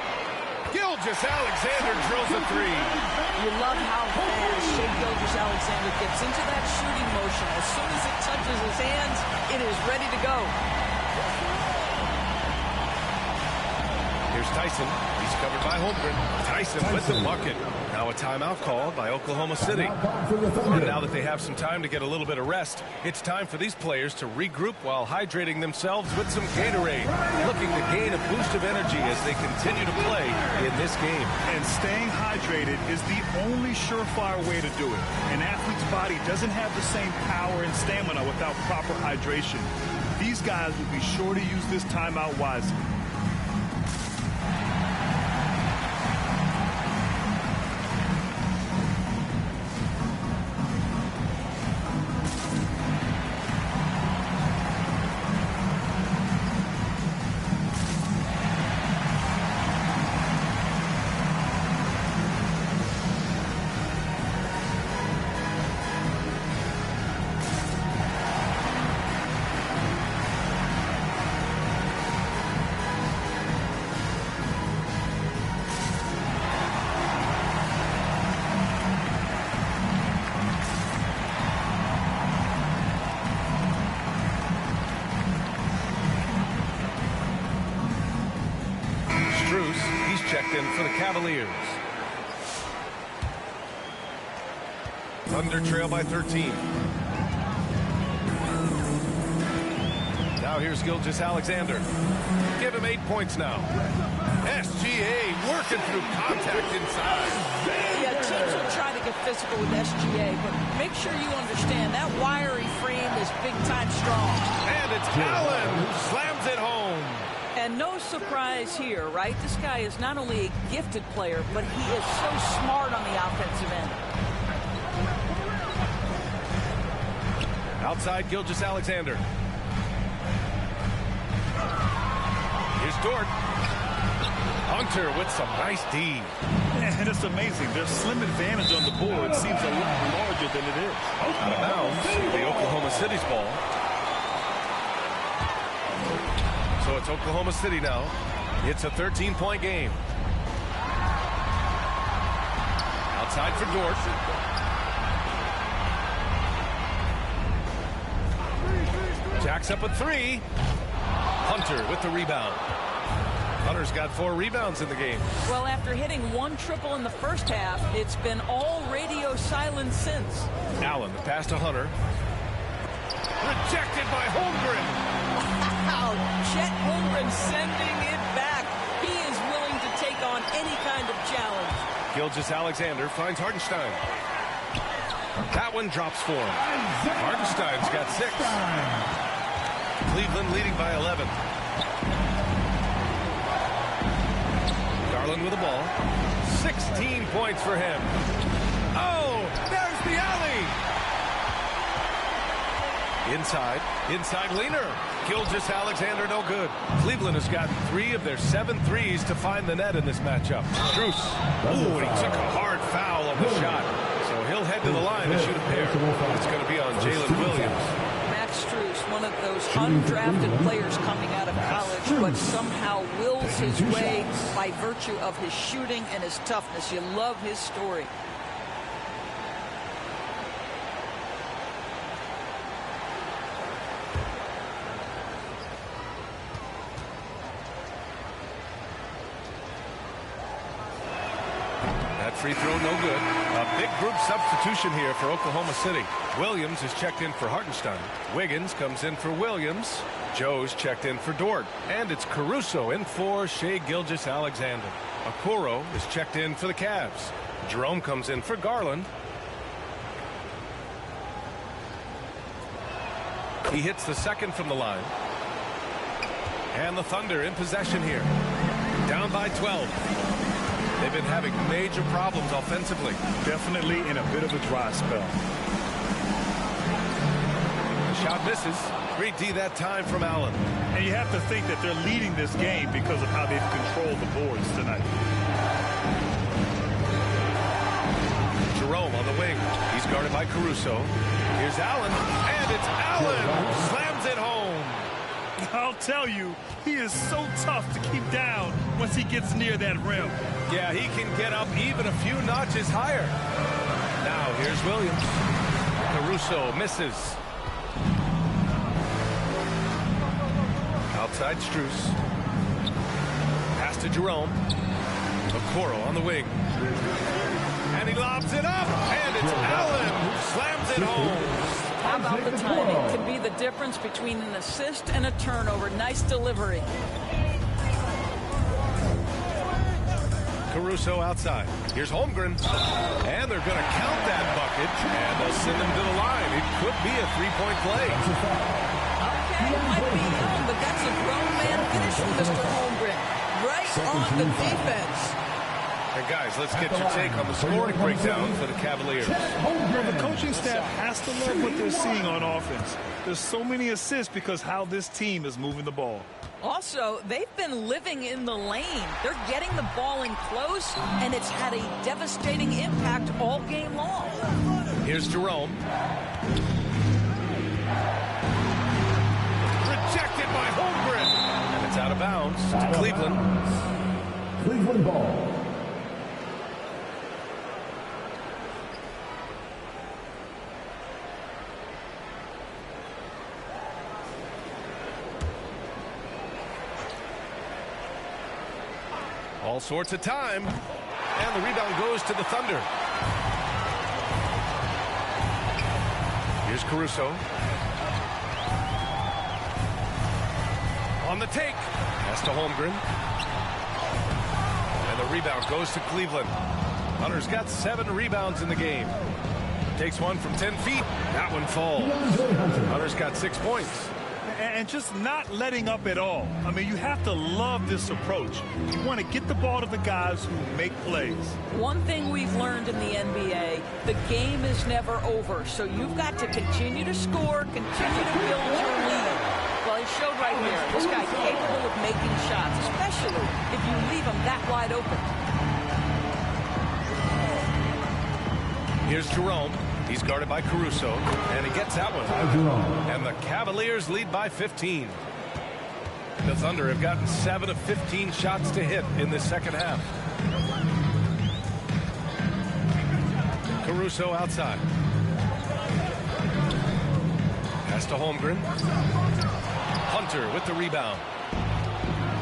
Gilgeous-Alexander drills a three. You love how fast Shai Gilgeous-Alexander gets into that shooting motion. As soon as it touches his hands, it is ready to go. Here's Tyson. He's covered by Holmgren. Tyson with the bucket. Now a timeout called by Oklahoma City. And now that they have some time to get a little bit of rest, it's time for these players to regroup while hydrating themselves with some Gatorade, looking to gain a boost of energy as they continue to play in this game. And staying hydrated is the only surefire way to do it. An athlete's body doesn't have the same power and stamina without proper hydration. These guys will be sure to use this timeout wisely. Checked in for the Cavaliers. Thunder trail by 13. Now here's Gilgeous-Alexander. Give him 8 points now. SGA working through contact inside. Yeah, teams will try to get physical with SGA, but make sure you understand that wiry frame is big-time strong. And it's Allen who slams it home. And no surprise here, right? This guy is not only a gifted player, but he is so smart on the offensive end. Outside Gilgeous-Alexander. Here's Dort. Hunter with some nice D. And it's amazing. Their slim advantage on the board seems a lot larger than it is. Out of bounds, the Oklahoma City's ball. So it's Oklahoma City now. It's a 13-point game. Outside for Dort. Jacks up a three. Hunter with the rebound. Hunter's got 4 rebounds in the game. Well, after hitting 1 triple in the first half, it's been all radio silence since. Allen, the pass to Hunter. Rejected by Holmgren. Wow, Chet Holmgren sending it back. He is willing to take on any kind of challenge. Gilgeous-Alexander finds Hartenstein. That one drops for him. Hartenstein's got 6. Cleveland leading by 11. Garland with the ball. 16 points for him. Oh, there's the alley. Inside leaner. Gilgeous-Alexander no good. Cleveland has gotten 3 of their 7 threes to find the net in this matchup. Strus. Ooh, and he took a hard foul on the shot. So he'll head to the line to shoot a pair. It's going to be on Jalen Williams. Max Strus, one of those undrafted players coming out of college, but somehow wills his way by virtue of his shooting and his toughness. You love his story. free throw, no good. A big group substitution here for Oklahoma City. Williams is checked in for Hartenstein. Wiggins comes in for Williams. Joe's checked in for Dort. And it's Caruso in for Shai Gilgeous-Alexander. Okoro is checked in for the Cavs. Jerome comes in for Garland. He hits the second from the line. And the Thunder in possession here. Down by 12. They've been having major problems offensively. Definitely in a bit of a dry spell. The shot misses. Great D that time from Allen. And you have to think that they're leading this game because of how they've controlled the boards tonight. Jerome on the wing. He's guarded by Caruso. Here's Allen. And it's Allen who slams it home. I'll tell you, he is so tough to keep down once he gets near that rim. Yeah, he can get up even a few notches higher. Now here's Williams. Caruso misses. Outside Strus. Pass to Jerome. Okoro on the wing. And he lobs it up. And it's Allen who slams it home. How about the timing? Can be the difference between an assist and a turnover. Nice delivery. Caruso outside. Here's Holmgren. And they're going to count that bucket. And they'll send him to the line. It could be a three-point play. Okay, it might be young, but that's a grown man finish from Mr. Holmgren. Right on the defense. And guys, let's get your take on the scoring breakdown for the Cavaliers. Well, the coaching staff has to love what they're seeing on offense. There's so many assists because how this team is moving the ball. Also, they've been living in the lane. They're getting the ball in close, and it's had a devastating impact all game long. Here's Jerome. Rejected by Holmgren. And it's out of bounds to Cleveland. Cleveland ball. All sorts of time. And the rebound goes to the Thunder. Here's Caruso. On the take. Pass to Holmgren. And the rebound goes to Cleveland. Hunter's got 7 rebounds in the game. Takes one from 10 feet. That one falls. Hunter's got 6 points. And just not letting up at all. I mean, you have to love this approach. You want to get the ball to the guys who make plays. One thing we've learned in the NBA, the game is never over. So you've got to continue to score, continue to build your lead. Well, he showed right here, this guy capable of making shots, especially if you leave him that wide open. Here's Jerome. He's guarded by Caruso, and he gets that one. And the Cavaliers lead by 15. The Thunder have gotten 7 of 15 shots to hit in this second half. Caruso outside. Pass to Holmgren. Hunter with the rebound.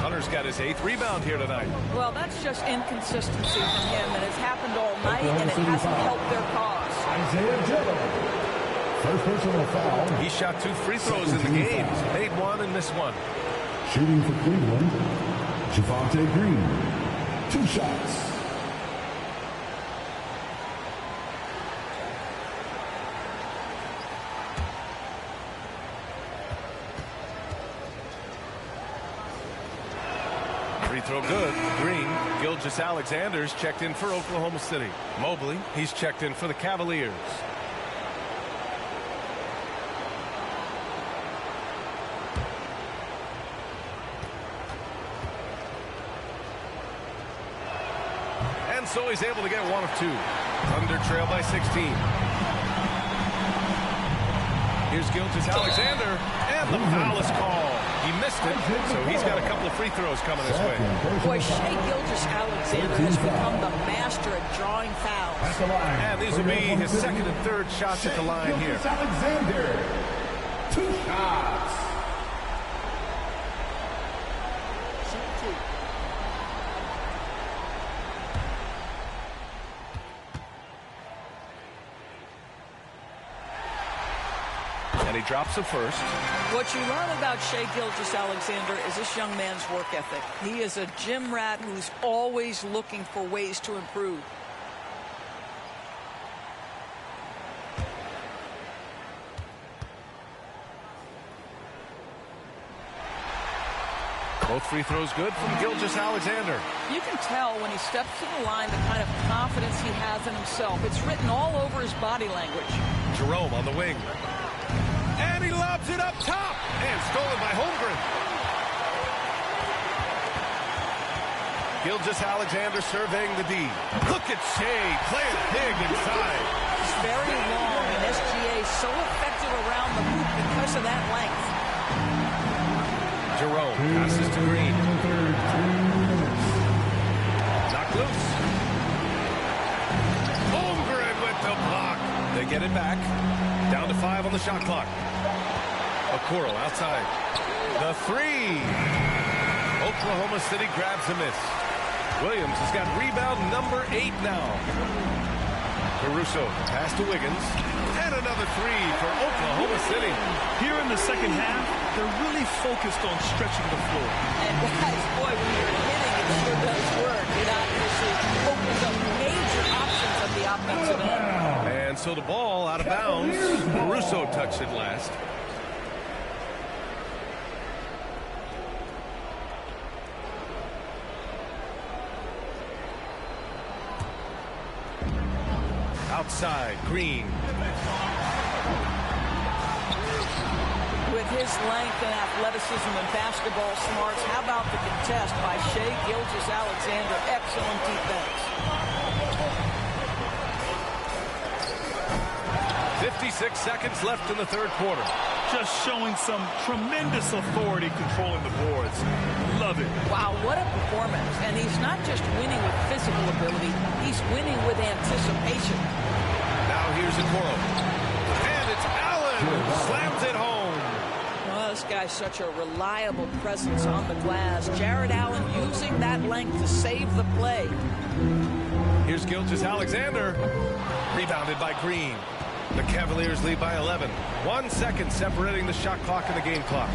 Hunter's got his 8th rebound here tonight. Well, that's just inconsistency from him, and it's happened all night, and it hasn't helped their cause. Isaiah Joe. First personal foul. He shot 2 free throws in the game. He's made 1 and missed 1. Shooting for Cleveland, Javonte Green. 2 shots. Free throw good. Green. Gilgeous-Alexander's checked in for Oklahoma City. Mobley, he's checked in for the Cavaliers. And so he's able to get 1 of 2. Thunder trail by 16. Here's Gilgeous-Alexander, and the foul is called. He missed it, so he's got a couple of free throws coming his way. Boy, Shai Gilgeous-Alexander has become the master at drawing fouls. And these will be his 2nd and 3rd shots at the line here. Alexander. 2 shots. he drops the first. What you learn about Shai Gilgeous-Alexander is this young man's work ethic. He is a gym rat who's always looking for ways to improve. Both free throws good from Gilgeous-Alexander. You can tell when he steps to the line the kind of confidence he has in himself. It's written all over his body language. Jerome on the wing. And he lobs it up top. And stolen by Holmgren. Gilgeous-Alexander surveying the D. Look at Shai playing big inside. It's very long, and SGA is so effective around the hoop because of that length. Jerome passes to Green. Knocked loose. Holmgren with the block. They get it back. Down to 5 on the shot clock. Okoro outside. The three. Oklahoma City grabs a miss. Williams has got rebound number 8 now. Caruso pass to Wiggins. And another three for Oklahoma City. Here in the second half, they're really focused on stretching the floor. And guys, boy, when you're hitting, it sure does work. It obviously opens up major options at the offensive end. And so the ball out of bounds. Caruso touched it last. Outside, Green. With his length and athleticism and basketball smarts, how about the contest by Shai Gilgeous-Alexander? Excellent defense. 56 seconds left in the third quarter. Just showing some tremendous authority controlling the boards. Love it. Wow, what a performance. And he's not just winning with physical ability, he's winning with anticipation. Now here's Okoro. And it's Allen who slams it home. Well, this guy's such a reliable presence on the glass. Jared Allen using that length to save the play. Here's Gilgeous-Alexander. Rebounded by Green. The Cavaliers lead by 11. 1 second separating the shot clock and the game clock.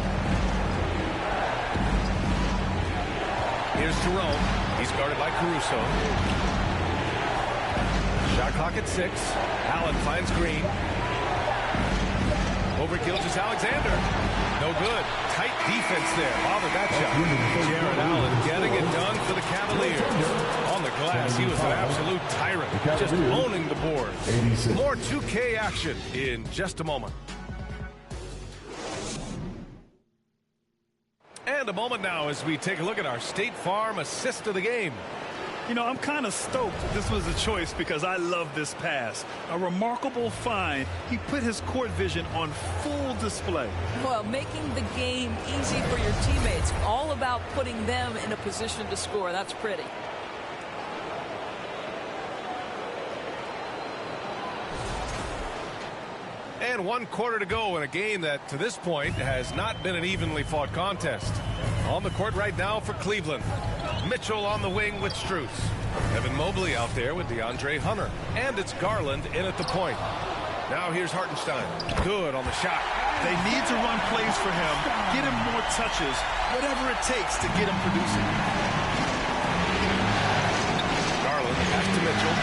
Here's Jerome. He's guarded by Caruso. Shot clock at 6. Allen finds Green. Over Gilgeous-Alexander. No good. Tight defense there. Bothered that shot. Jared Allen getting it done for the Cavaliers. On the glass, he was an absolute tyrant. Just owning the board. More 2K action in just a moment. And a moment now as we take a look at our State Farm assist of the game. You know, I'm kind of stoked this was a choice because I love this pass. A remarkable find. He put his court vision on full display. Well, making the game easy for your teammates. All about putting them in a position to score. That's pretty. And 1 quarter to go in a game that, to this point, has not been an evenly fought contest. On the court right now for Cleveland. Mitchell on the wing with Strus. Evan Mobley out there with DeAndre Hunter. And it's Garland in at the point. Now here's Hartenstein. Good on the shot. They need to run plays for him, get him more touches, whatever it takes to get him producing. Garland pass to Mitchell.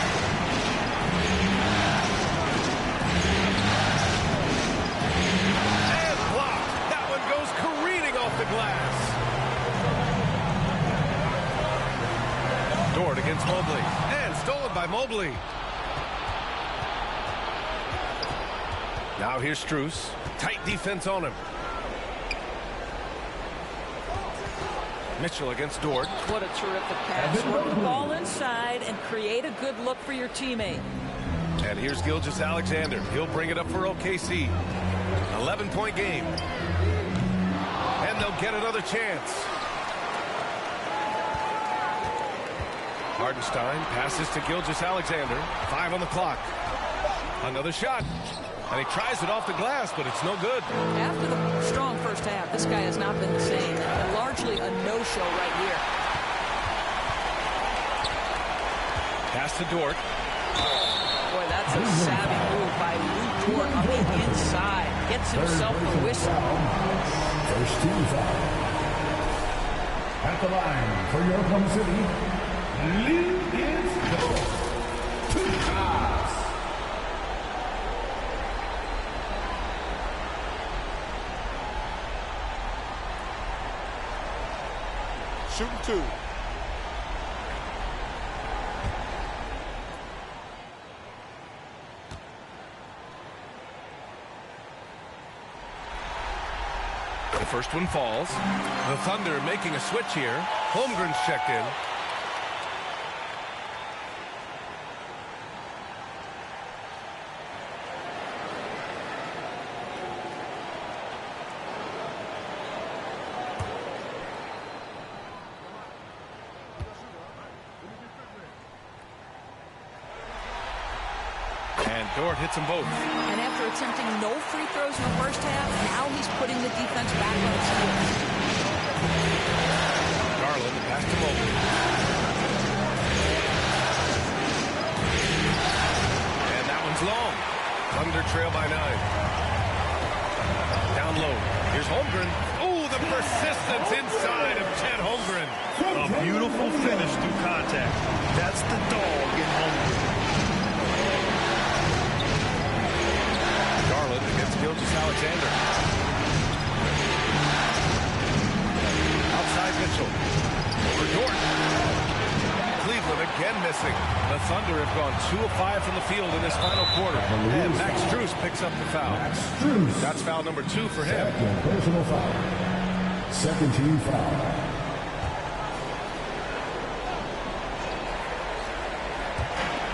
And blocked. That one goes careening off the glass. Dort against Mobley. And stolen by Mobley. Now here's Strus. Tight defense on him. Mitchell against Dort. What a terrific pass. Work the ball inside and create a good look for your teammate. And here's Gilgeous-Alexander. He'll bring it up for OKC. 11-point game. And they'll get another chance. Hartenstein passes to Gilgeous-Alexander. 5 on the clock. Another shot. And he tries it off the glass, but it's no good. After the strong first half, this guy has not been the same. And largely a no-show right here. Pass to Dort. Boy, that's a savvy move by Luke Dort on the inside. Gets himself a whistle. First team foul. At the line for your Oklahoma City, lead is Dort. 2 shots. Shooting 2. The first one falls. The Thunder making a switch here. Holmgren's checked in. And Dort hits them both. And after attempting no free throws in the first half, now he's putting the defense back on its heels. Garland pass to Mobley. And that one's long. Thunder trail by 9. Down low. Here's Holmgren. Oh, the persistence inside of Chet Holmgren. A beautiful finish through contact. That's the dog in Holmgren. Garland against Gilgeous-Alexander. Outside Mitchell. Over Dort. Cleveland again missing. The Thunder have gone 2 of 5 from the field in this final quarter. And Max Strus picks up the foul. That's foul number 2 for him. Second personal foul. Second team foul.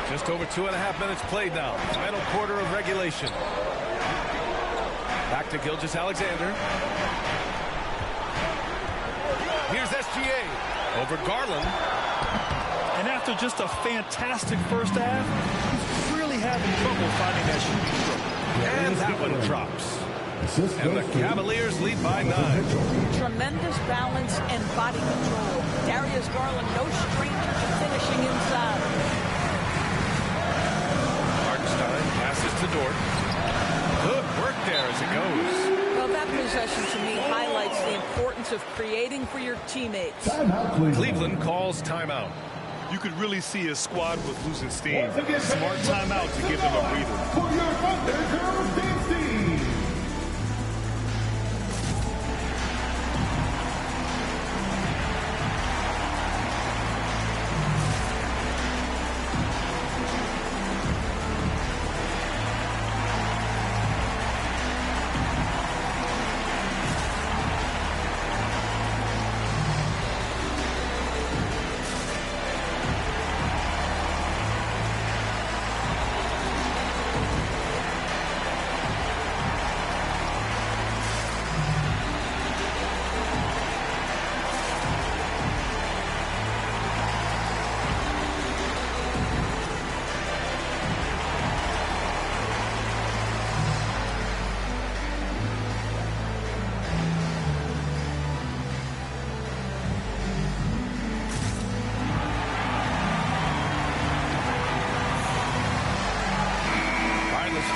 Just over 2.5 minutes played now. Final quarter of regulation. Back to Gilgeous-Alexander. Here's SGA. Over Garland. And after just a fantastic first half, he's really having trouble finding that shooting stroke. And that one drops. And the Cavaliers lead by 9. Tremendous balance and body control. Darius Garland, no stranger to finishing inside. Hartenstein passes to Dort. Good work there as it goes. Well, that possession to me highlights the importance of creating for your teammates. Cleveland calls timeout. You could really see his squad was losing steam. Smart timeout to give them a breather. For your Thunder, Jerome Dean.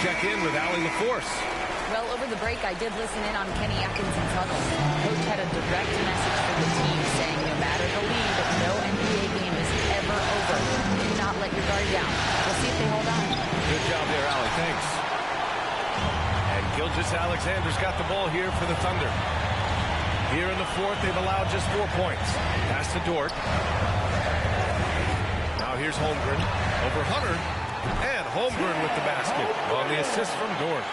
Check in with Allie LaForce. Well, over the break, I did listen in on Kenny Atkinson's huddle. Coach had a direct message for the team saying no matter the lead, no NBA game is ever over. Do not let your guard down. We'll see if they hold on. Good job there, Allie. Thanks. And Gilgeous-Alexander's got the ball here for the Thunder. Here in the fourth, they've allowed just 4 points. Pass to Dort. Now here's Holmgren over Hunter. And Holmgren with the basket on the assist from Dort.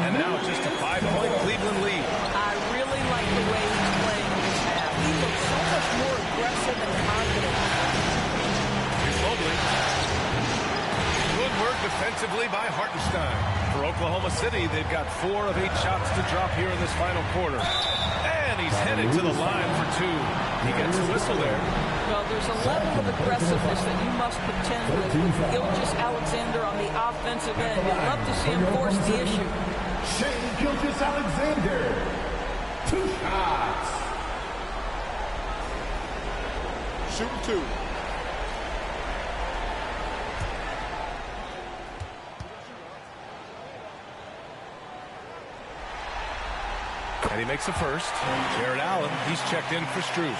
And now just a 5-point Cleveland lead. I really like the way he's playing in this half. He looks so much more aggressive and confident. Here's Mobley. Good work defensively by Hartenstein. For Oklahoma City, they've got 4 of 8 shots to drop here in this final quarter. And he's headed to the line for 2. He gets a whistle there. Well, there's a level of aggressiveness that you must contend with Gilgeous-Alexander on the offensive end. You'd love to see him force the issue. Shea Gilgeous-Alexander. 2 shots. Shooting 2. And he makes a first. Jared Allen, he's checked in for Strus.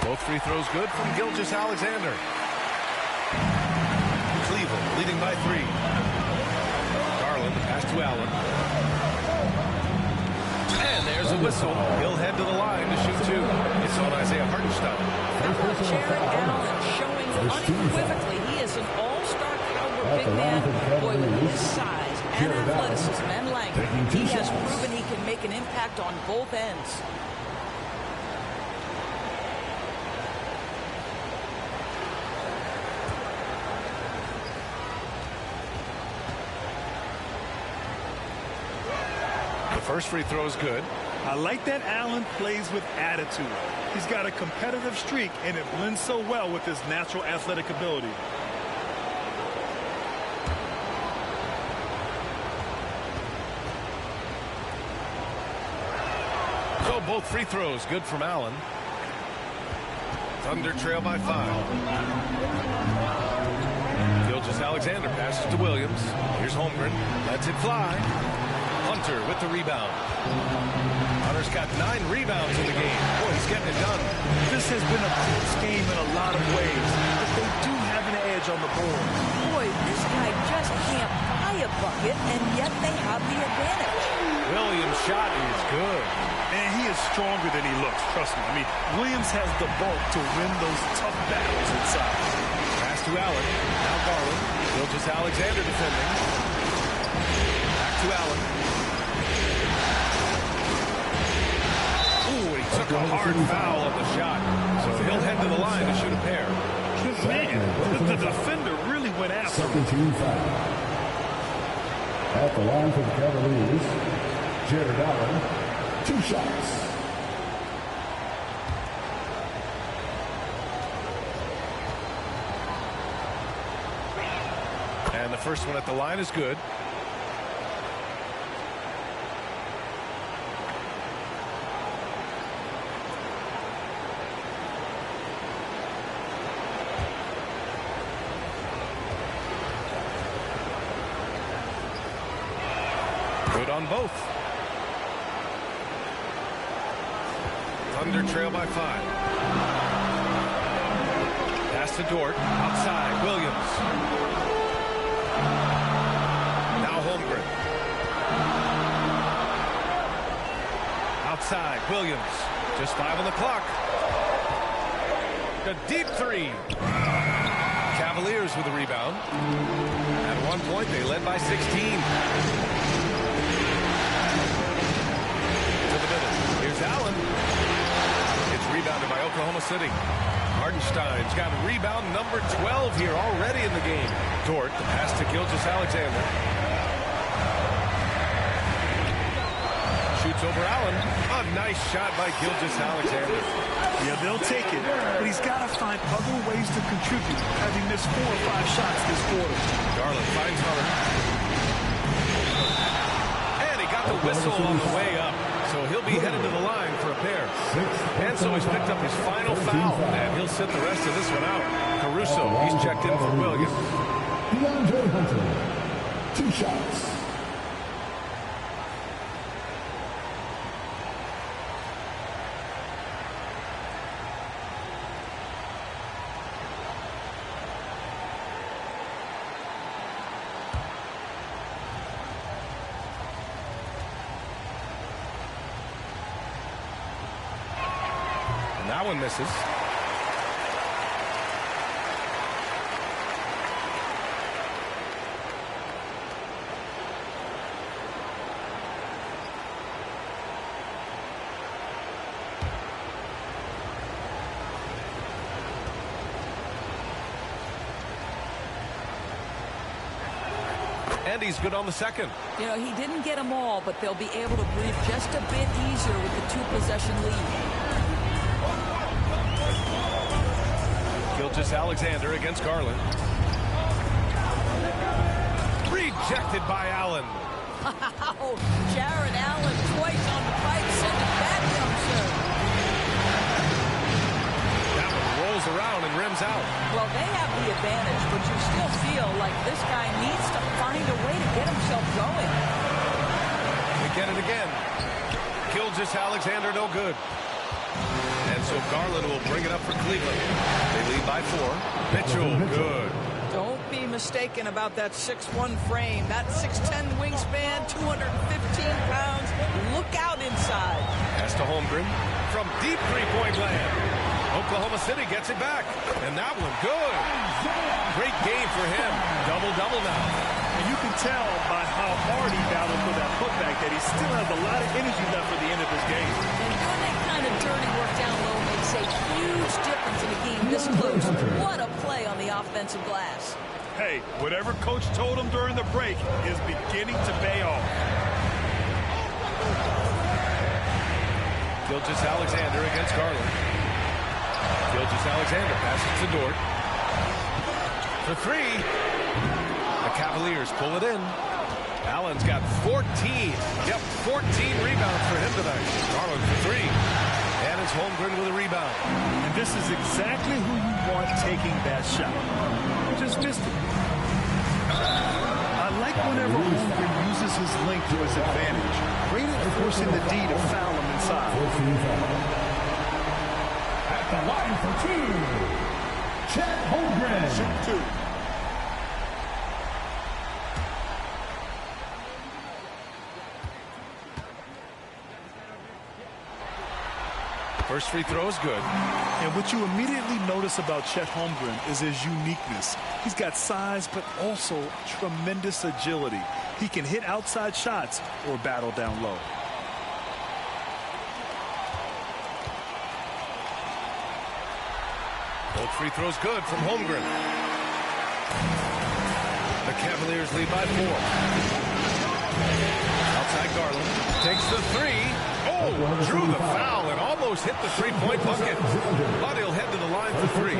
Both free throws good from Gilgeous-Alexander. Cleveland leading by 3. Garland pass to Allen. And there's a whistle. He'll head to the line to shoot 2. It's on Isaiah Hartenstein. Jared Allen showing unequivocally he is an all-star caliber big man. Boy, with his size and athleticism and length, he has proven he can make an impact on both ends. First free throw is good. I like that Allen plays with attitude. He's got a competitive streak, and it blends so well with his natural athletic ability. So both free throws good from Allen. Thunder trail by 5. Gilgeous-Alexander passes to Williams. Here's Holmgren. Lets it fly. Hunter with the rebound. Hunter's got 9 rebounds in the game. Boy, he's getting it done. This has been a close game in a lot of ways, but they do have an edge on the board. Boy, this guy just can't buy a bucket, and yet they have the advantage. Williams' shot is good. And he is stronger than he looks, trust me. I mean, Williams has the bulk to win those tough battles inside. Pass to Allen. Now Garland. Gilgeous-Alexander defending. Back to Allen. Ooh, he took a hard foul on the shot. So he'll head to the line to shoot a pair. Man, the defender really went after him. Second team foul. At the line for the Cavaliers, Jared Allen, 2 shots. And the first one at the line is good. Good on both. Thunder trail by 5. Pass to Dort. Outside. Williams. Now Holmgren. Outside. Williams. Just 5 on the clock. A deep 3. Cavaliers with the rebound. At one point, they led by 16. Here's Allen. It's rebounded by Oklahoma City. Hartenstein's got rebound number 12 here already in the game. Dort, the pass to Gilgeous-Alexander. Shoots over Allen. A nice shot by Gilgeous-Alexander. Yeah, they'll take it, but he's got to find other ways to contribute, having missed 4 or 5 shots this quarter. Garland finds Hunter. And he got the whistle on the way up. So he'll be headed to the line for a pair. And so he's picked up his final foul, and he'll sit the rest of this one out. Caruso, he's checked in for Williams. DeAndre Hunter, 2 shots. That one misses. And he's good on the second. You know, he didn't get them all, but they'll be able to breathe just a bit easier with the 2-possession lead. Gilgeous-Alexander against Garland. Rejected by Allen. Wow! Jared Allen twice on the pipe, send it back down, sir. That one rolls around and rims out. Well, they have the advantage, but you still feel like this guy needs to find a way to get himself going. They get it again. Gilgeous-Alexander, no good. And so Garland will bring it up for Cleveland. They lead by 4. Mitchell, good. Don't be mistaken about that 6'1" frame. That 6'10" wingspan, 215 pounds. Look out inside. Pass to Holmgren from deep three-point land. Oklahoma City gets it back. And that one, good. Great game for him. Double-double now. And you can tell by how hard he battled for that putback that he still has a lot of energy left for the end of this game. And doing that kind of dirty work down low makes a huge difference in a game this close. What a play on the offensive glass. Hey, whatever coach told him during the break is beginning to pay off. Gilgeous-Alexander against Garland. Gilgeous-Alexander passes to Dort. For 3. The Cavaliers pull it in. Allen's got 14. Yep, 14 rebounds for him tonight. Garland for 3. And it's Holmgren with a rebound. And this is exactly who you want taking that shot. Just missed it. I like whenever Holmgren uses his length to his advantage. Great at forcing the D to foul him inside. At the line for 2, Chet Holmgren. Shoot 2. First free throw is good. And what you immediately notice about Chet Holmgren is his uniqueness. He's got size, but also tremendous agility. He can hit outside shots or battle down low. Both free throws good from Holmgren. The Cavaliers lead by 4. Outside Garland. Takes the 3. Oh, drew the foul and almost hit the three-point bucket. But he'll head to the line for 3.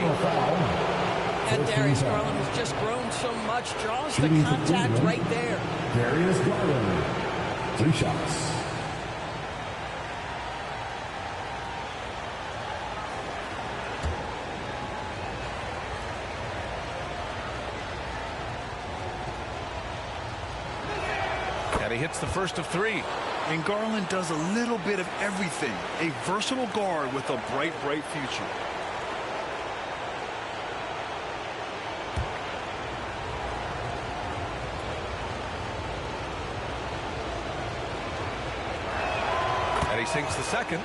And Darius Garland has just grown so much. Draws the contact right there. Darius Garland. 3 shots. And he hits the first of 3. And Garland does a little bit of everything. A versatile guard with a bright, bright future. And he sinks the second.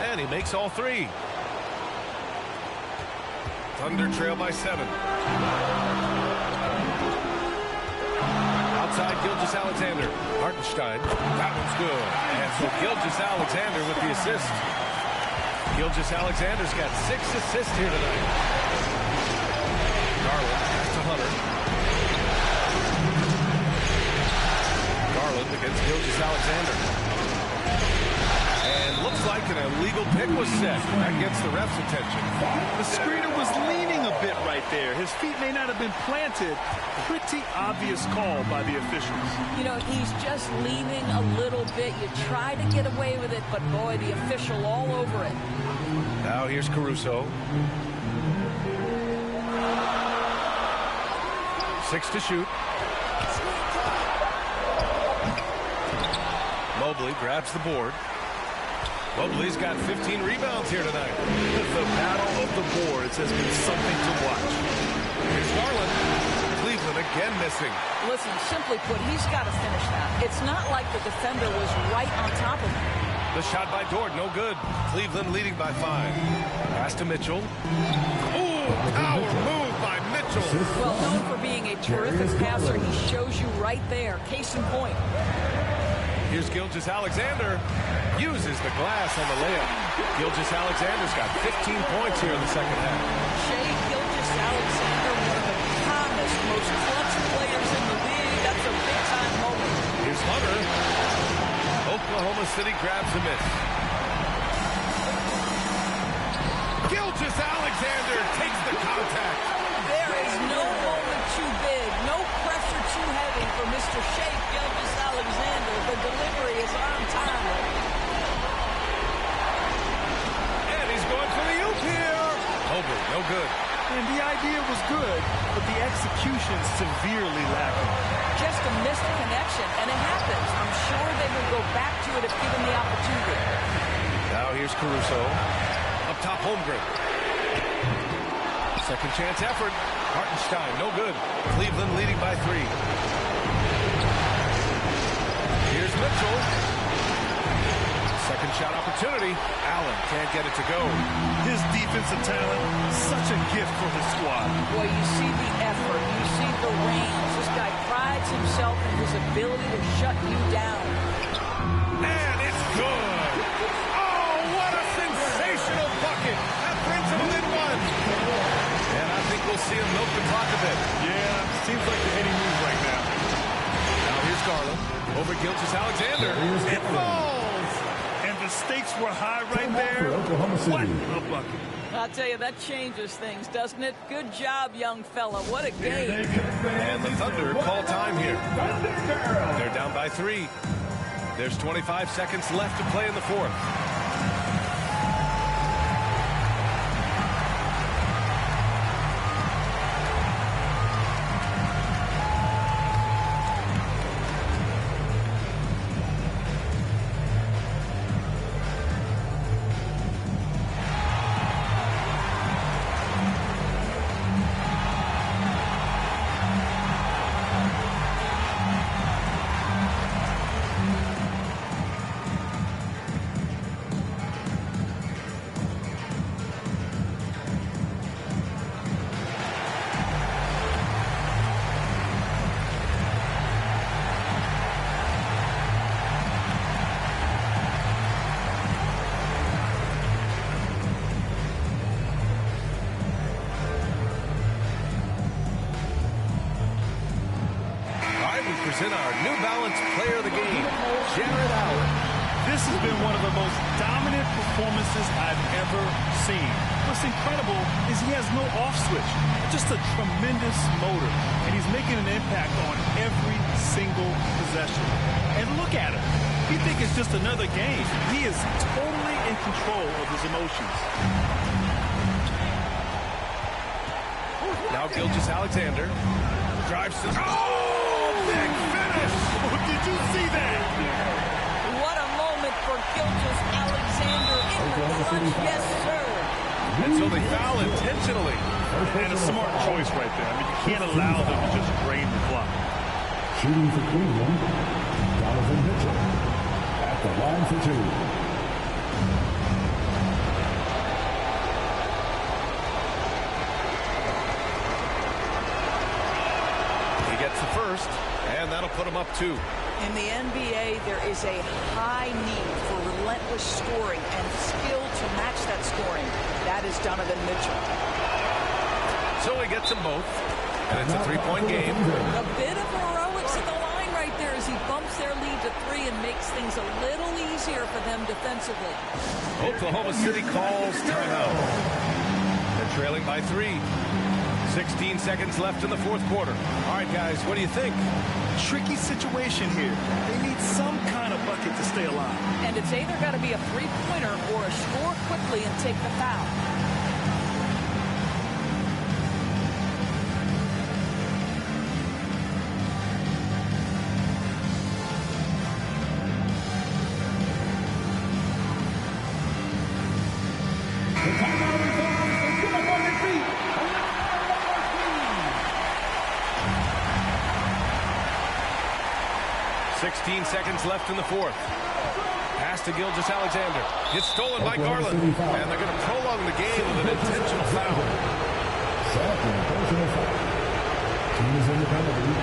And he makes all 3. Thunder trail by 7. Outside Gilgeous-Alexander. Hartenstein. That one's good. And so Gilgeous-Alexander with the assist. Gilgeous-Alexander's got 6 assists here tonight. Garland pass to Hunter. Garland against Gilgeous-Alexander. And looks like an illegal pick was set. That gets the ref's attention. The screener was leaning a bit right there. His feet may not have been planted. Pretty obvious call by the officials. You know, he's just leaning a little bit. You try to get away with it, but boy, the official all over it. Now here's Caruso. 6 to shoot. Mobley grabs the board. Mobley's got 15 rebounds here tonight. The battle of the boards has been something to watch. Here's Garland. Cleveland again missing. Listen, simply put, he's got to finish that. It's not like the defender was right on top of him. The shot by Dort, no good. Cleveland leading by 5. Pass to Mitchell. Ooh, power move by Mitchell. Well, known for being a terrific passer, he shows you right there. Case in point. Here's Gilgeous-Alexander. Uses the glass on the layup. Gilgeous-Alexander's got 15 points here in the second half. Shai Gilgeous-Alexander, one of the calmest, most clutch players in the league. That's a big-time moment. Here's Hunter. Oklahoma City grabs a miss. Gilgeous-Alexander takes the contact. There is no moment too big, no pressure too heavy for Mr. Shea Gilgeous-Alexander. The delivery is on time. And he's going for the oop here. Over, no good. And the idea was good, but the execution severely lacking. Just a missed connection, and it happens. I'm sure they will go back to it if given the opportunity. Now here's Caruso. Up top, Holmgren. Second chance effort. Hartenstein, no good. Cleveland leading by 3. Here's Mitchell. Second shot opportunity. Allen can't get it to go. His defensive talent, such a gift for his squad. Boy, you see the effort. You see the range. This guy prides himself in his ability to shut you down. And it's good. Oh, what a sensational bucket. That brings him within 1. And I think we'll see him milk the clock a bit. Yeah, seems like the heady move right now. Now here's Garland. Over Gilgeous-Alexander. It falls. And the stakes were high right there. What a bucket. I'll tell you, that changes things, doesn't it? Good job, young fella. What a game. And the Thunder call time here. They're down by 3. There's 25 seconds left to play in the 4th. Present our New Balance player of the game, Jared Allen. This has been one of the most dominant performances I've ever seen. What's incredible is he has no off switch, just a tremendous motor, and he's making an impact on every single possession. And look at him. You think it's just another game. He is totally in control of his emotions. Now Gilgeous-Alexander drives to... Oh! Big finish! Did you see that? What a moment for Gilgeous-Alexander in the clutch. Yes, sir. And so they foul intentionally. And a smart choice right there. I mean, you can't allow them to just drain the clock. Shooting for Cleveland, Donovan Mitchell at the line for 2. First, and that'll put him up 2. In the NBA, there is a high need for relentless scoring and skill to match that scoring. That is Donovan Mitchell. So he gets them both, and it's a 3-point game. A bit of heroics at the line right there as he bumps their lead to 3 and makes things a little easier for them defensively. Oklahoma City calls timeout. They're trailing by 3. 16 seconds left in the 4th quarter. All right, guys, what do you think? Tricky situation here. They need some kind of bucket to stay alive. And it's either got to be a 3-pointer or a score quickly and take the foul. The timeout is on. Let's get up on your feet. 16 seconds left in the 4th. Pass to Gilgeous-Alexander. It's stolen by Garland. And they're going to prolong the game with an intentional foul. Second personal foul. Team is in the penalty.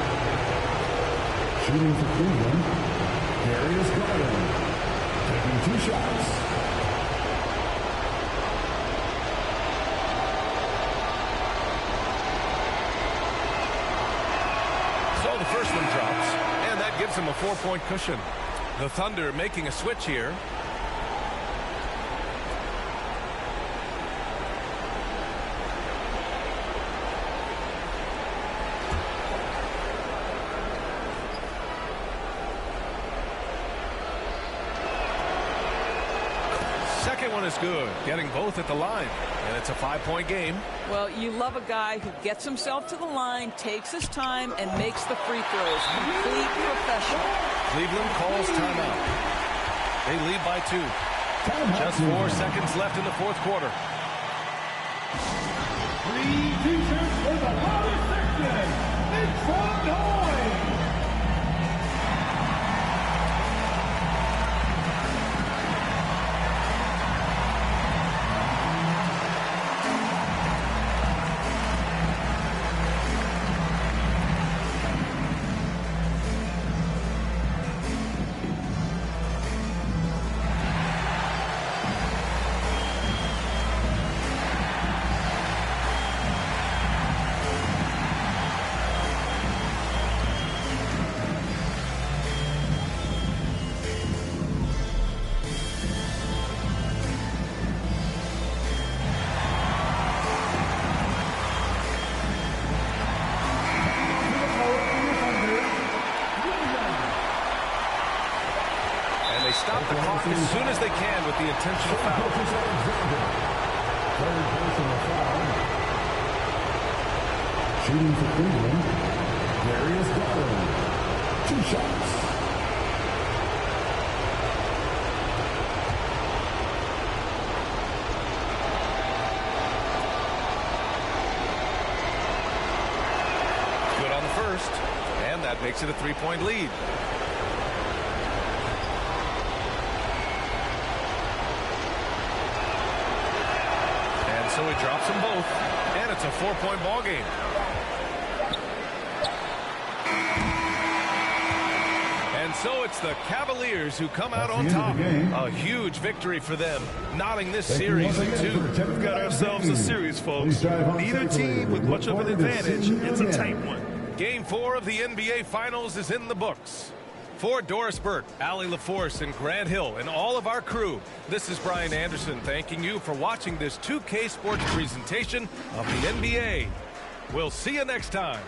Shooting for Cleveland, Darius Garland. Taking 2 shots. the first one drops, and that gives them a 4-point cushion. The Thunder making a switch here. Second one is good, getting both at the line, and it's a 5-point game. Well, you love a guy who gets himself to the line, takes his time, and makes the free throws. Complete professional. Cleveland calls timeout. They lead by 2. Just 4 seconds left in the fourth quarter. 3 T-shirts for the loudest section. Make some noise. Stop the clock as soon as they can with the intentional foul. Shooting for Cleveland, Darius Garland. 2 shots. Good on the first, and that makes it a 3-point lead. So he drops them both, and it's a 4-point ball game. And so it's the Cavaliers who come out on top. A huge victory for them, knotting this series in 2. We've got ourselves a series, folks. Neither team with much of an advantage. It's a tight one. Game 4 of the NBA Finals is in the books. For Doris Burke, Allie LaForce, and Grant Hill, and all of our crew, this is Brian Anderson thanking you for watching this 2K Sports presentation of the NBA. We'll see you next time.